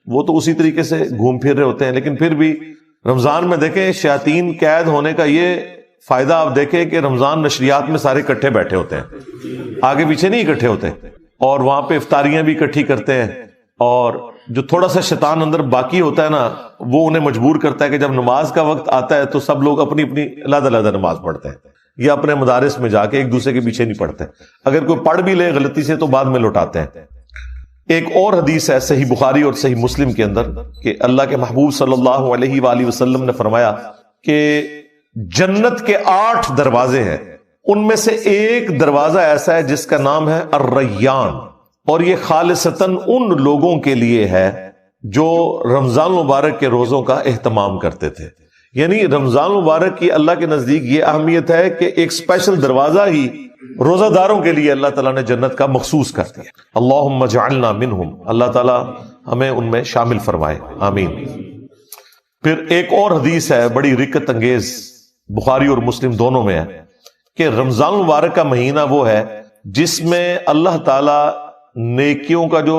وہ تو اسی طریقے سے گھوم پھر رہے ہوتے ہیں. لیکن پھر بھی رمضان میں دیکھیں شیاطین قید ہونے کا یہ فائدہ آپ دیکھیں کہ رمضان نشریات میں سارے اکٹھے بیٹھے ہوتے ہیں، آگے پیچھے نہیں اکٹھے ہوتے، اور وہاں پہ افطاریاں بھی اکٹھی کرتے ہیں. اور جو تھوڑا سا شیطان اندر باقی ہوتا ہے نا، وہ انہیں مجبور کرتا ہے کہ جب نماز کا وقت آتا ہے تو سب لوگ اپنی اپنی علیحدہ علیحدہ نماز پڑھتے ہیں، یا اپنے مدارس میں جا کے ایک دوسرے کے پیچھے نہیں پڑھتے. اگر کوئی پڑھ بھی لے غلطی سے تو بعد میں لوٹاتے ہیں. ایک اور حدیث ہے صحیح بخاری اور صحیح مسلم کے اندر کہ اللہ کے محبوب صلی اللہ علیہ وآلہ وسلم نے فرمایا کہ جنت کے 8 دروازے ہیں، ان میں سے ایک دروازہ ایسا ہے جس کا نام ہے الریان، اور یہ خالصتاً ان لوگوں کے لیے ہے جو رمضان مبارک کے روزوں کا اہتمام کرتے تھے. یعنی رمضان مبارک کی اللہ کے نزدیک یہ اہمیت ہے کہ ایک اسپیشل دروازہ ہی روزہ داروں کے لیے اللہ تعالیٰ نے جنت کا مخصوص کر دیا. اللہم اجعلنا منہم، اللہ تعالیٰ ہمیں ان میں شامل فرمائے، آمین. پھر ایک اور حدیث ہے بڑی رکت انگیز، بخاری اور مسلم دونوں میں ہے کہ رمضان مبارک کا مہینہ وہ ہے جس میں اللہ تعالیٰ نیکیوں کا جو